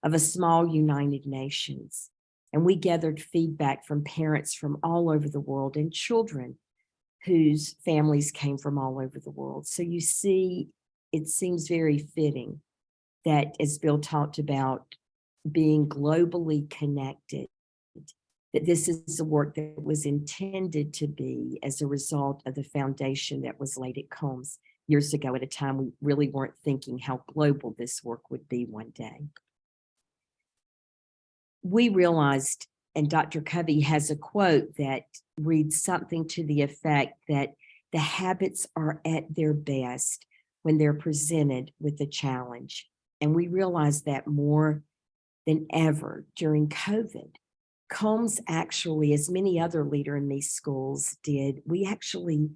of a small United Nations. And we gathered feedback from parents from all over the world and children whose families came from all over the world. So you see, it seems very fitting that, as Bill talked about, being globally connected, that this is the work that was intended to be as a result of the foundation that was laid at Combs years ago, at a time we really weren't thinking how global this work would be one day. We realized, and Dr. Covey has a quote that reads something to the effect that the habits are at their best when they're presented with a challenge. And we realized that more than ever during COVID. Combs actually, as many other Leader in Me schools did, we actually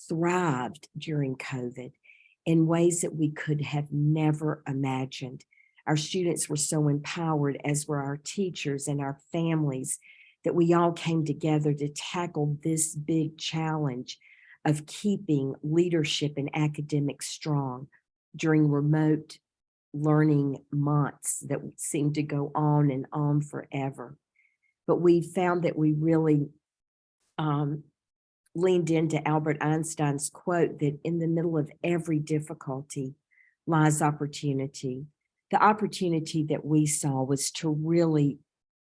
thrived during COVID in ways that we could have never imagined. Our students were so empowered, as were our teachers and our families, that we all came together to tackle this big challenge of keeping leadership and academics strong during remote learning months that seemed to go on and on forever. But we found that we really leaned into Albert Einstein's quote that in the middle of every difficulty lies opportunity. The opportunity that we saw was to really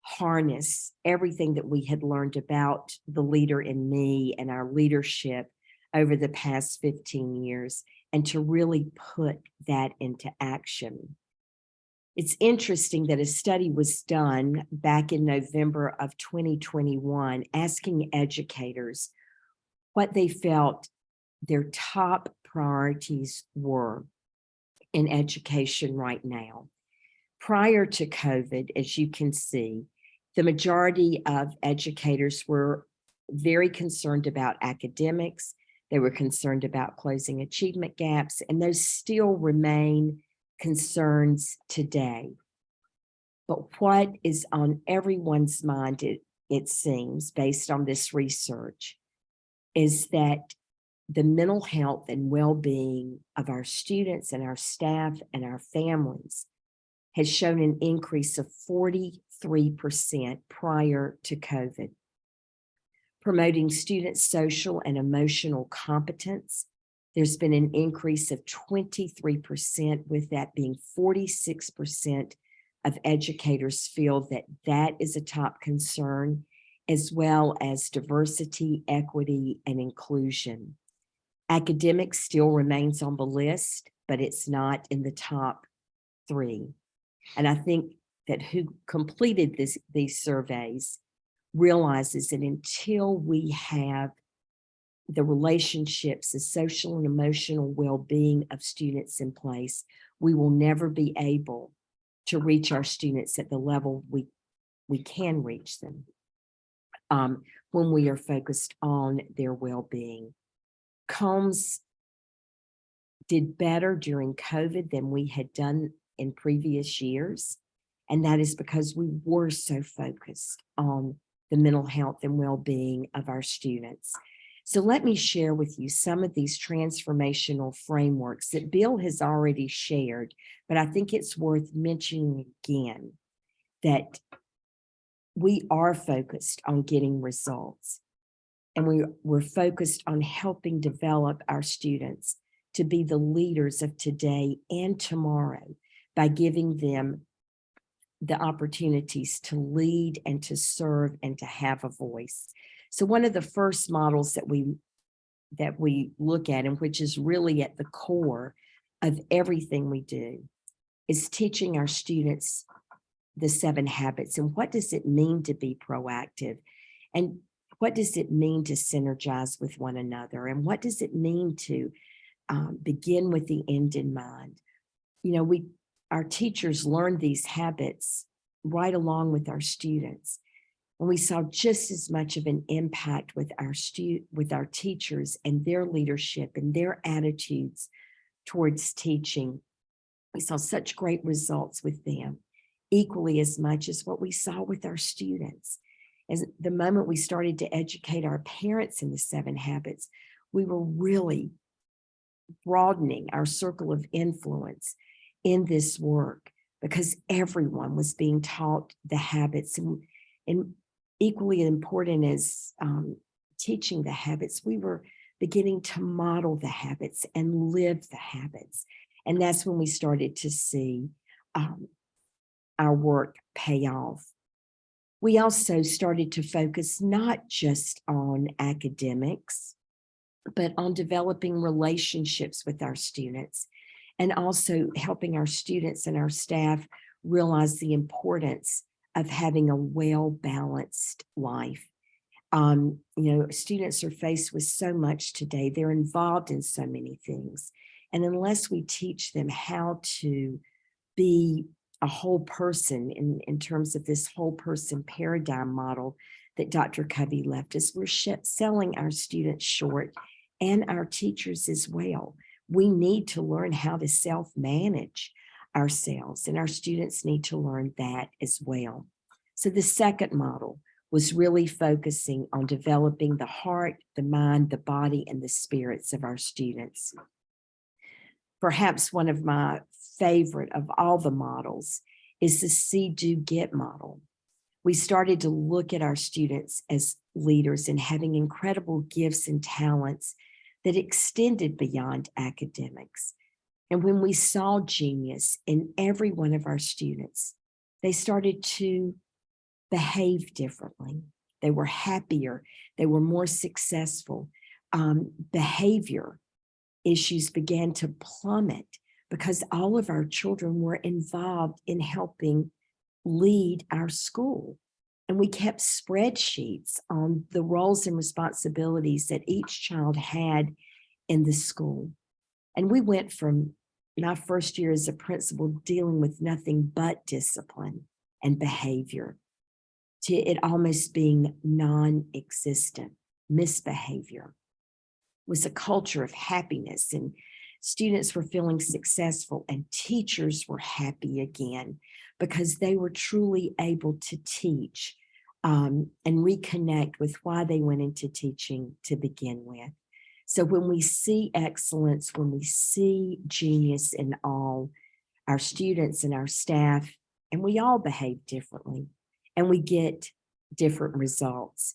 harness everything that we had learned about the Leader in Me and our leadership over the past 15 years, and to really put that into action. It's interesting that a study was done back in November of 2021, asking educators what they felt their top priorities were in education right now. Prior to COVID, as you can see, the majority of educators were very concerned about academics. They were concerned about closing achievement gaps, and those still remain concerns today. But what is on everyone's mind, it seems, based on this research, is that the mental health and well-being of our students and our staff and our families has shown an increase of 43% prior to COVID. Promoting student social and emotional competence, there's been an increase of 23%, with that being 46% of educators feel that that is a top concern, as well as diversity, equity, and inclusion. Academics still remains on the list, but it's not in the top 3. And I think that who completed these surveys realizes that until we have the relationships, the social and emotional well-being of students in place, we will never be able to reach our students at the level we can reach them when we are focused on their well-being. Combs did better during COVID than we had done in previous years, and that is because we were so focused on the mental health and well-being of our students. So let me share with you some of these transformational frameworks that Bill has already shared, but I think it's worth mentioning again that we are focused on getting results, and we're focused on helping develop our students to be the leaders of today and tomorrow by giving them the opportunities to lead and to serve and to have a voice. So one of the first models that we look at, and which is really at the core of everything we do, is teaching our students the 7 habits. And what does it mean to be proactive? And what does it mean to synergize with one another? And what does it mean to begin with the end in mind? You know, our teachers learned these habits right along with our students. And we saw just as much of an impact with our teachers and their leadership and their attitudes towards teaching We saw such great results with them, equally as much as what we saw with our students. As the moment we started to educate our parents in the 7 habits, we were really broadening our circle of influence in this work, because everyone was being taught the habits. And equally important as teaching the habits, we were beginning to model the habits and live the habits. And that's when we started to see our work pay off. We also started to focus not just on academics, but on developing relationships with our students, and also helping our students and our staff realize the importance of having a well-balanced life. Students are faced with so much today. They're involved in so many things. And unless we teach them how to be a whole person in terms of this whole person paradigm model that Dr. Covey left us, we're selling our students short, and our teachers as well. We need to learn how to self-manage ourselves, and our students need to learn that as well. So the second model was really focusing on developing the heart, the mind, the body, and the spirits of our students. Perhaps one of my favorite of all the models is the See, Do, Get model. We started to look at our students as leaders and having incredible gifts and talents that extended beyond academics. And when we saw genius in every one of our students, they started to behave differently. They were happier. They were more successful. Behavior issues began to plummet because all of our children were involved in helping lead our school. And we kept spreadsheets on the roles and responsibilities that each child had in the school. And we went from my first year as a principal dealing with nothing but discipline and behavior to it almost being non-existent. Misbehavior was a culture of happiness, and students were feeling successful, and teachers were happy again because they were truly able to teach and reconnect with why they went into teaching to begin with. So when we see excellence, when we see genius in all our students and our staff, and we all behave differently, and we get different results.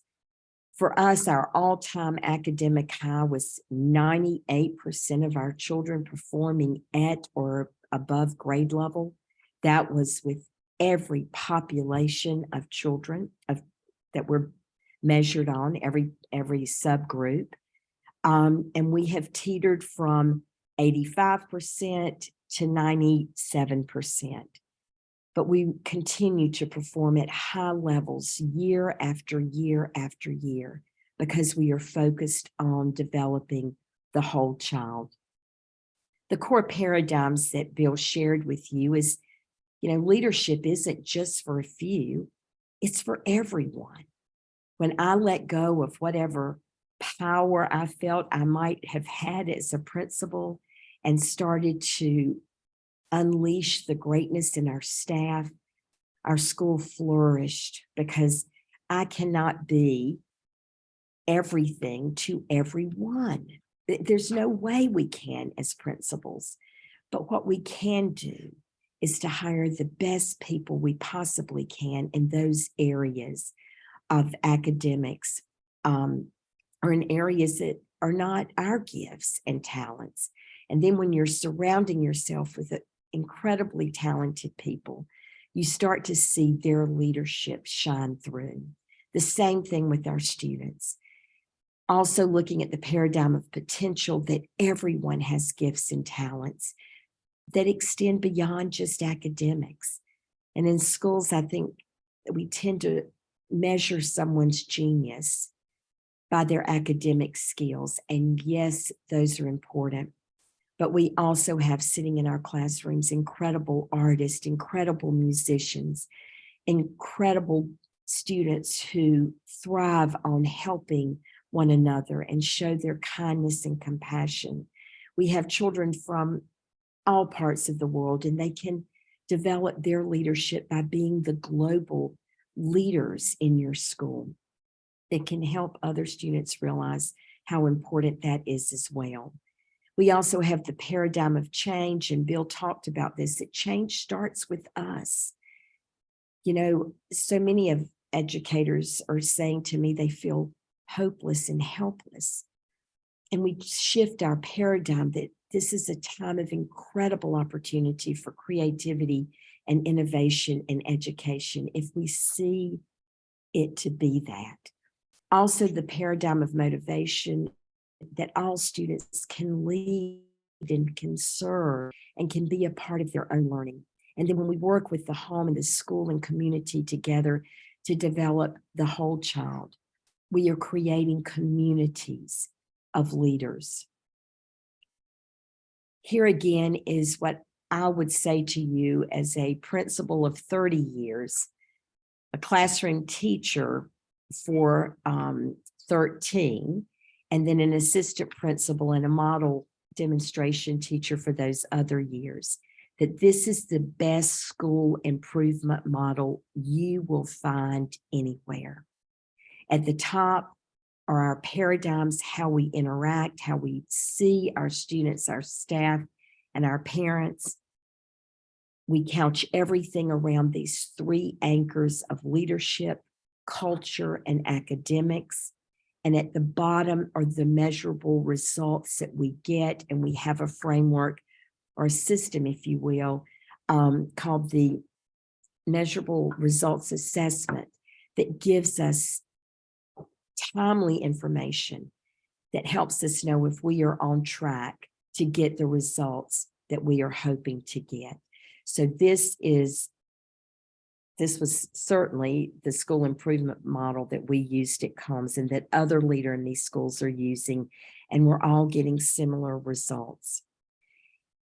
For us, our all-time academic high was 98% of our children performing at or above grade level. That was with every population of children that were measured on, every subgroup. And we have teetered from 85% to 97%. But we continue to perform at high levels year after year after year because we are focused on developing the whole child. The core paradigms that Bill shared with you is, leadership isn't just for a few, it's for everyone. When I let go of whatever power I felt I might have had as a principal and started to unleash the greatness in our staff, our school flourished because I cannot be everything to everyone. There's no way we can as principals, but what we can do is to hire the best people we possibly can in those areas of academics or in areas that are not our gifts and talents. And then when you're surrounding yourself with incredibly talented people, you start to see their leadership shine through. The same thing with our students. Also looking at the paradigm of potential, that everyone has gifts and talents that extend beyond just academics. And in schools, I think we tend to measure someone's genius by their academic skills. And yes, those are important. But we also have sitting in our classrooms incredible artists, incredible musicians, incredible students who thrive on helping one another and show their kindness and compassion. We have children from all parts of the world, and they can develop their leadership by being the global leaders in your school that can help other students realize how important that is as well. We also have the paradigm of change, and Bill talked about this, that change starts with us. You know, so many of educators are saying to me they feel hopeless and helpless. And we shift our paradigm that this is a time of incredible opportunity for creativity and innovation in education if we see it to be that. Also, the paradigm of motivation, that all students can lead and can serve and can be a part of their own learning. And then when we work with the home and the school and community together to develop the whole child, we are creating communities of leaders. Here again is what I would say to you as a principal of 30 years, a classroom teacher for 13, and then an assistant principal and a model demonstration teacher for those other years, that this is the best school improvement model you will find anywhere. At the top are our paradigms, how we interact, how we see our students, our staff, and our parents. We couch everything around these 3 anchors of leadership, culture, and academics. And at the bottom are the measurable results that we get. And we have a framework or a system, if you will, called the Measurable Results Assessment that gives us timely information that helps us know if we are on track to get the results that we are hoping to get. So this was certainly the school improvement model that we used at Combs and that other leaders in these schools are using, and we're all getting similar results.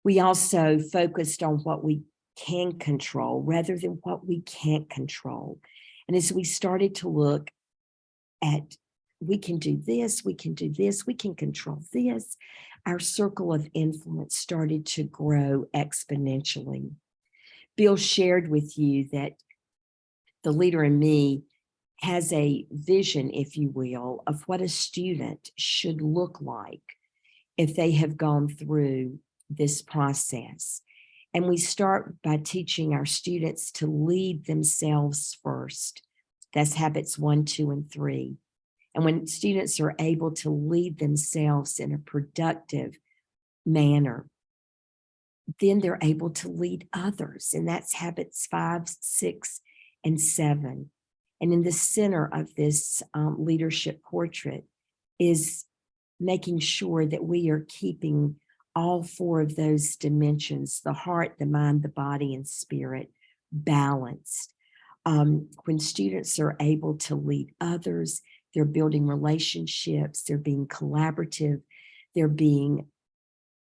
We also focused on what we can control rather than what we can't control. And as we started to look at, we can do this, we can do this, we can control this, our circle of influence started to grow exponentially. Bill shared with you that the leader in me has a vision, if you will, of what a student should look like if they have gone through this process. And we start by teaching our students to lead themselves first. That's habits 1, 2, and 3. And when students are able to lead themselves in a productive manner, then they're able to lead others. And that's habits 5, 6, and 7. And in the center of this leadership portrait is making sure that we are keeping all 4 of those dimensions, the heart, the mind, the body, and spirit, balanced. When students are able to lead others, they're building relationships, they're being collaborative, they're being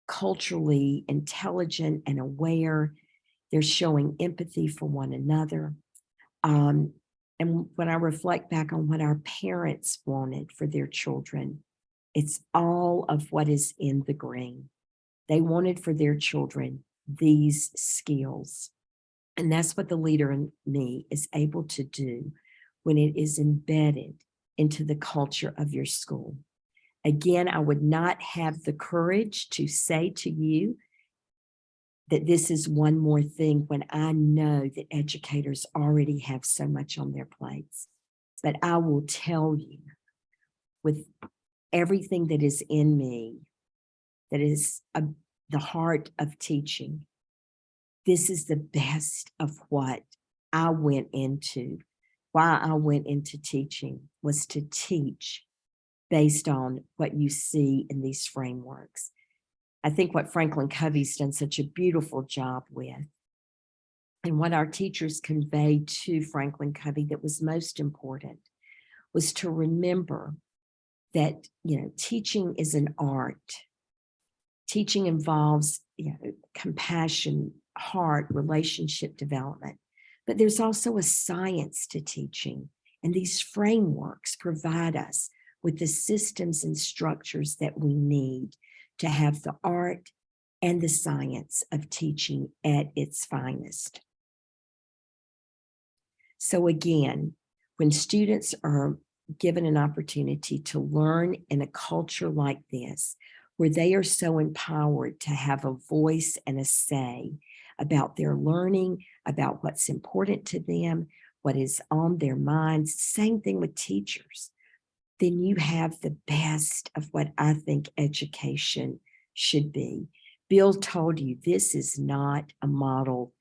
culturally intelligent and aware, they're showing empathy for one another. And when I reflect back on what our parents wanted for their children, it's all of what is in the green. They wanted for their children these skills. And that's what the leader in me is able to do when it is embedded into the culture of your school. Again, I would not have the courage to say to you that this is one more thing when I know that educators already have so much on their plates. But I will tell you, with everything that is in me, that is the heart of teaching, this is the best of what I went into. Why I went into teaching was to teach based on what you see in these frameworks. I think what Franklin Covey's done such a beautiful job with, and what our teachers conveyed to Franklin Covey that was most important, was to remember that, teaching is an art. Teaching involves, compassion, heart, relationship development. But there's also a science to teaching. And these frameworks provide us with the systems and structures that we need to have the art and the science of teaching at its finest. So again, when students are given an opportunity to learn in a culture like this, where they are so empowered to have a voice and a say about their learning, about what's important to them, what is on their minds, same thing with teachers, then you have the best of what I think education should be. Bill told you this is not a model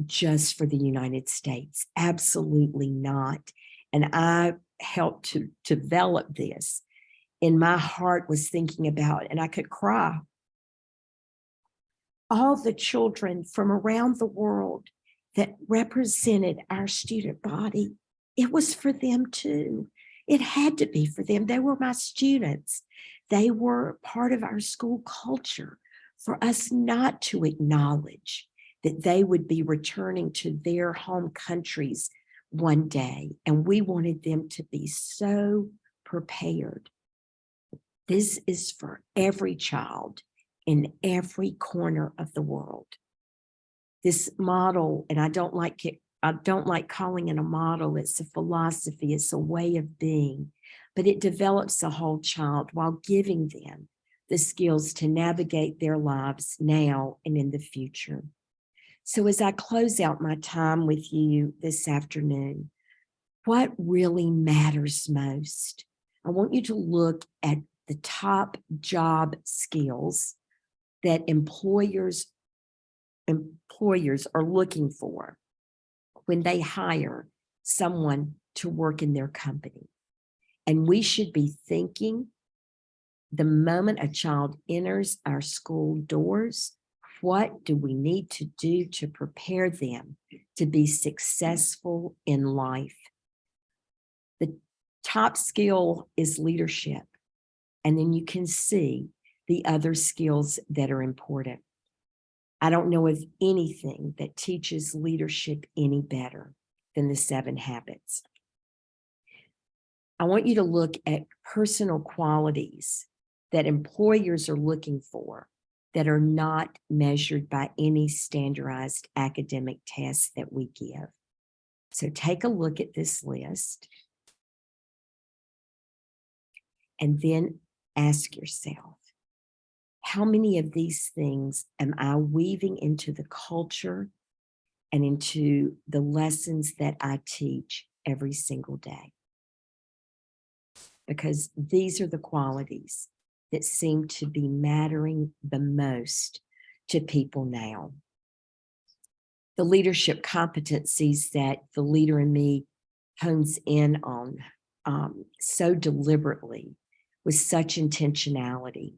just for the United States. Absolutely not. And I helped to develop this. And my heart was thinking about, and I could cry, all the children from around the world that represented our student body. It was for them too. It had to be for them. They were my students. They were part of our school culture. For us not to acknowledge that they would be returning to their home countries one day. And we wanted them to be so prepared. This is for every child in every corner of the world. This model, and I don't like calling it a model, it's a philosophy, it's a way of being, but it develops a whole child while giving them the skills to navigate their lives now and in the future. So as I close out my time with you this afternoon, what really matters most? I want you to look at the top job skills that employers are looking for when they hire someone to work in their company. And we should be thinking the moment a child enters our school doors, what do we need to do to prepare them to be successful in life? The top skill is leadership. And then you can see the other skills that are important. I don't know of anything that teaches leadership any better than the 7 habits. I want you to look at personal qualities that employers are looking for that are not measured by any standardized academic tests that we give. So take a look at this list and then ask yourself, how many of these things am I weaving into the culture and into the lessons that I teach every single day? Because these are the qualities that seem to be mattering the most to people now. The leadership competencies that the leader in me hones in on so deliberately with such intentionality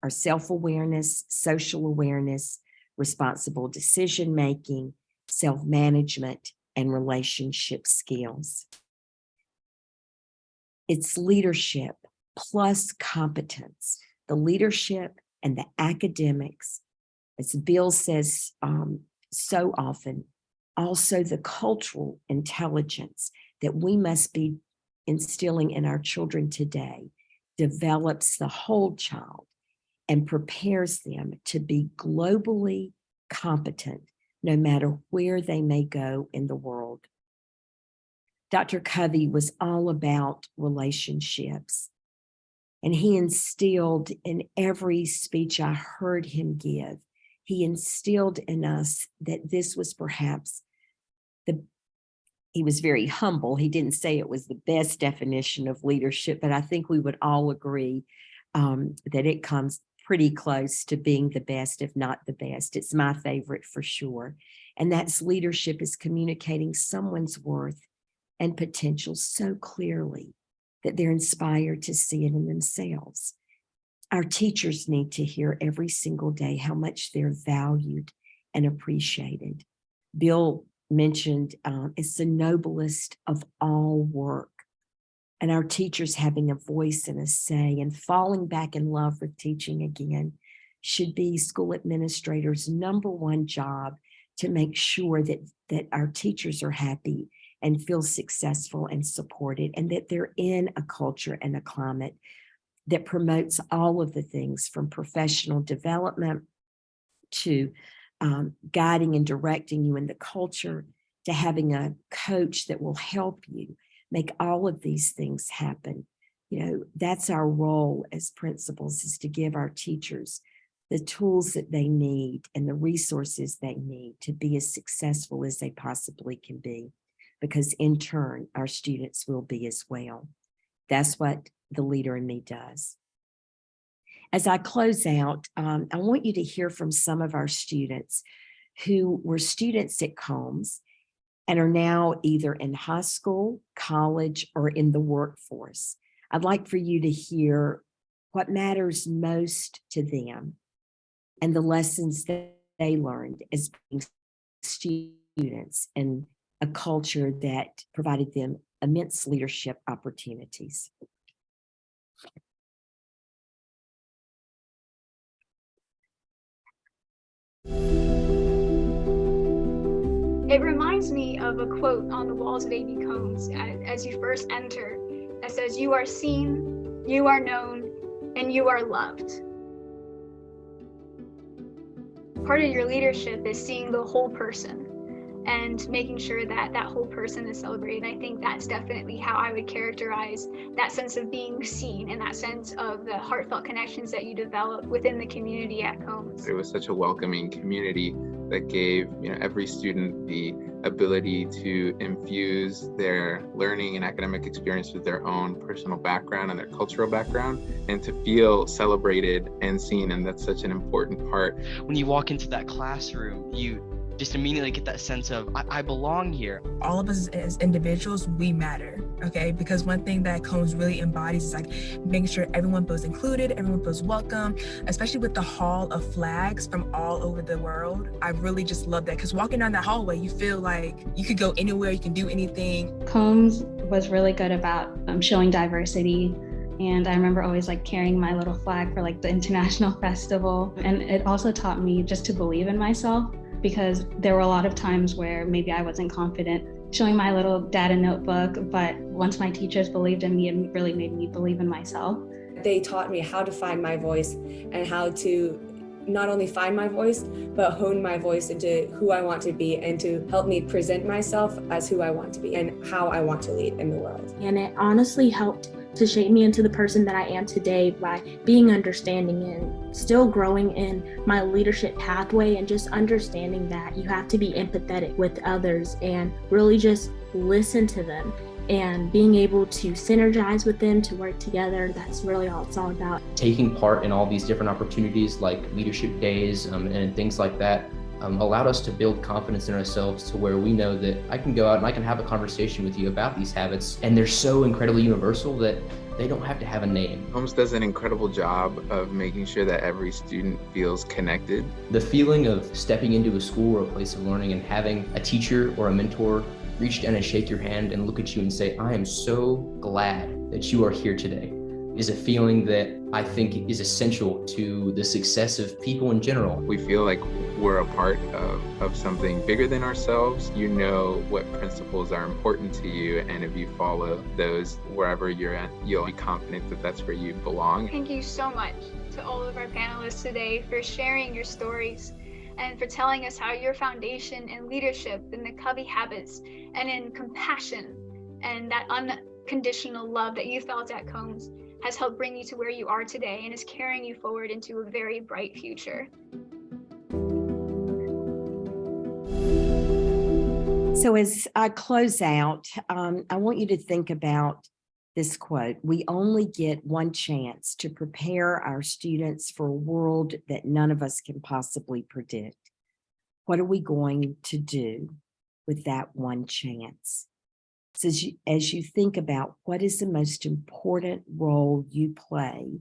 are self-awareness, social awareness, responsible decision-making, self-management, and relationship skills. It's leadership plus competence, the leadership and the academics, as Bill says so often, also the cultural intelligence that we must be instilling in our children today develops the whole child and prepares them to be globally competent no matter where they may go in the world. Dr. Covey was all about relationships, and he instilled in every speech I heard him give, he instilled in us that this was perhaps he was very humble. He didn't say it was the best definition of leadership, but I think we would all agree that it comes pretty close to being the best, if not the best. It's my favorite for sure. And that's leadership is communicating someone's worth and potential so clearly that they're inspired to see it in themselves. Our teachers need to hear every single day how much they're valued and appreciated. Bill mentioned it's the noblest of all work. And our teachers having a voice and a say and falling back in love with teaching again should be school administrators' #1 job to make sure that our teachers are happy and feel successful and supported, and that they're in a culture and a climate that promotes all of the things from professional development to guiding and directing you in the culture, to having a coach that will help you make all of these things happen. You know, that's our role as principals, is to give our teachers the tools that they need and the resources they need to be as successful as they possibly can be, because in turn, our students will be as well. That's what the leader in me does. As I close out, I want you to hear from some of our students who were students at Combs and are now either in high school, college, or in the workforce. I'd like for you to hear what matters most to them and the lessons that they learned as being students in a culture that provided them immense leadership opportunities. It reminds me of a quote on the walls of A.B. Combs as you first enter that says, "You are seen, you are known, and you are loved." Part of your leadership is seeing the whole person and making sure that that whole person is celebrated. I think that's definitely how I would characterize that sense of being seen and that sense of the heartfelt connections that you develop within the community at Combs. It was such a welcoming community that gave every student the ability to infuse their learning and academic experience with their own personal background and their cultural background, and to feel celebrated and seen. And that's such an important part. When you walk into that classroom, you just immediately get that sense of, I belong here. All of us as individuals, we matter, okay? Because one thing that Combs really embodies is like making sure everyone feels included, everyone feels welcome, especially with the hall of flags from all over the world. I really just love that, because walking down that hallway, you feel like you could go anywhere, you can do anything. Combs was really good about showing diversity. And I remember always carrying my little flag for the international festival. And it also taught me just to believe in myself, because there were a lot of times where maybe I wasn't confident showing my little data notebook, but once my teachers believed in me, it really made me believe in myself. They taught me how to find my voice and how to not only find my voice, but hone my voice into who I want to be and to help me present myself as who I want to be and how I want to lead in the world. And it honestly helped to shape me into the person that I am today by being understanding and still growing in my leadership pathway, and just understanding that you have to be empathetic with others and really just listen to them, and being able to synergize with them to work together. That's really all it's all about. Taking part in all these different opportunities like leadership days and things like that allowed us to build confidence in ourselves, to where we know that I can go out and I can have a conversation with you about these habits, and they're so incredibly universal that they don't have to have a name. Combs does an incredible job of making sure that every student feels connected. The feeling of stepping into a school or a place of learning and having a teacher or a mentor reach down and shake your hand and look at you and say, "I am so glad that you are here today," is a feeling that I think is essential to the success of people in general. We feel like we're a part of something bigger than ourselves. You know what principles are important to you, and if you follow those wherever you're at, you'll be confident that that's where you belong. Thank you so much to all of our panelists today for sharing your stories and for telling us how your foundation in leadership, in the Covey habits, and in compassion and that unconditional love that you felt at Combs has helped bring you to where you are today and is carrying you forward into a very bright future. So as I close out, I want you to think about this quote: "We only get one chance to prepare our students for a world that none of us can possibly predict. What are we going to do with that one chance?" So as you think about what is the most important role you play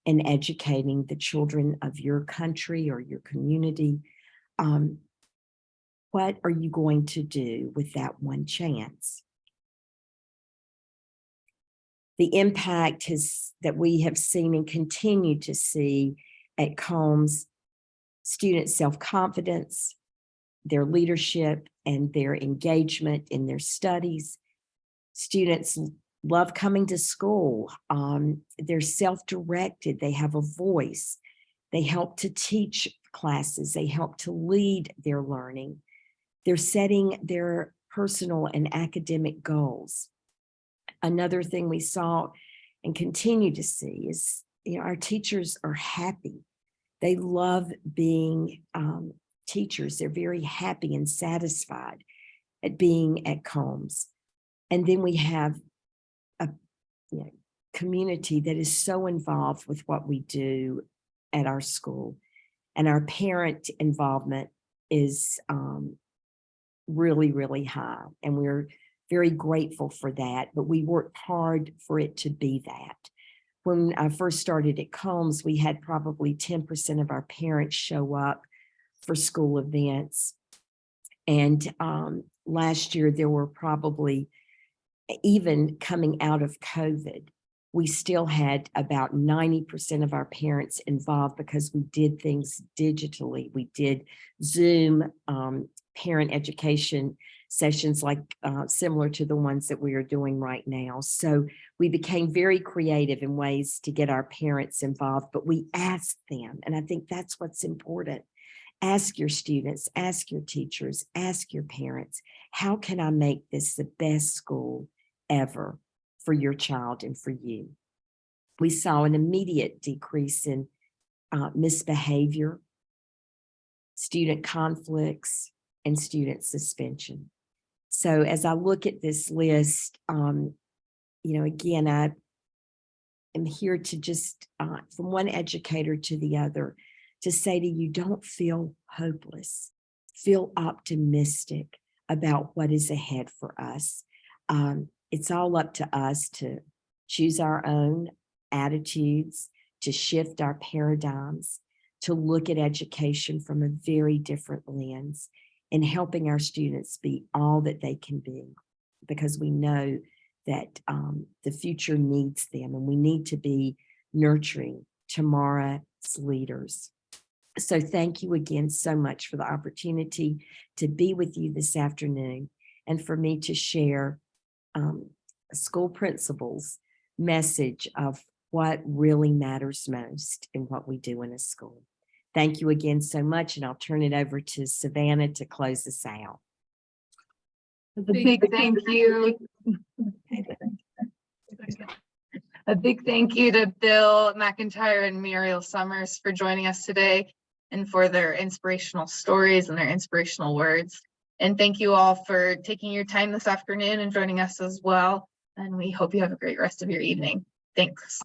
in educating the children of your country or your community, what are you going to do with that one chance? The impact that we have seen and continue to see at Combs, student self-confidence, their leadership, and their engagement in their studies. Students love coming to school. They're self-directed. They have a voice. They help to teach classes. They help to lead their learning. They're setting their personal and academic goals. Another thing we saw and continue to see is, our teachers are happy. They love being teachers. They're very happy and satisfied at being at Combs. And then we have a community that is so involved with what we do at our school. And our parent involvement is really, really high. And we're very grateful for that, but we worked hard for it to be that. When I first started at Combs, we had probably 10% of our parents show up for school events. And last year, there were probably, even coming out of COVID, we still had about 90% of our parents involved because we did things digitally. We did Zoom parent education sessions like similar to the ones that we are doing right now. So we became very creative in ways to get our parents involved, but we asked them, and I think that's what's important. Ask your students, ask your teachers, ask your parents, how can I make this the best school ever for your child and for you? We saw an immediate decrease in misbehavior, student conflicts, and student suspension. So as I look at this list, again, I am here to just, from one educator to the other, to say to you, don't feel hopeless. Feel optimistic about what is ahead for us. It's all up to us to choose our own attitudes, to shift our paradigms, to look at education from a very different lens, and helping our students be all that they can be, because we know that the future needs them, and we need to be nurturing tomorrow's leaders. So thank you again so much for the opportunity to be with you this afternoon and for me to share a school principal's message of what really matters most in what we do in a school. Thank you again so much, and I'll turn it over to Savannah to close us out. A big thank you. A big thank you to Bill McIntyre and Muriel Summers for joining us today and for their inspirational stories and their inspirational words. And thank you all for taking your time this afternoon and joining us as well. And we hope you have a great rest of your evening. Thanks.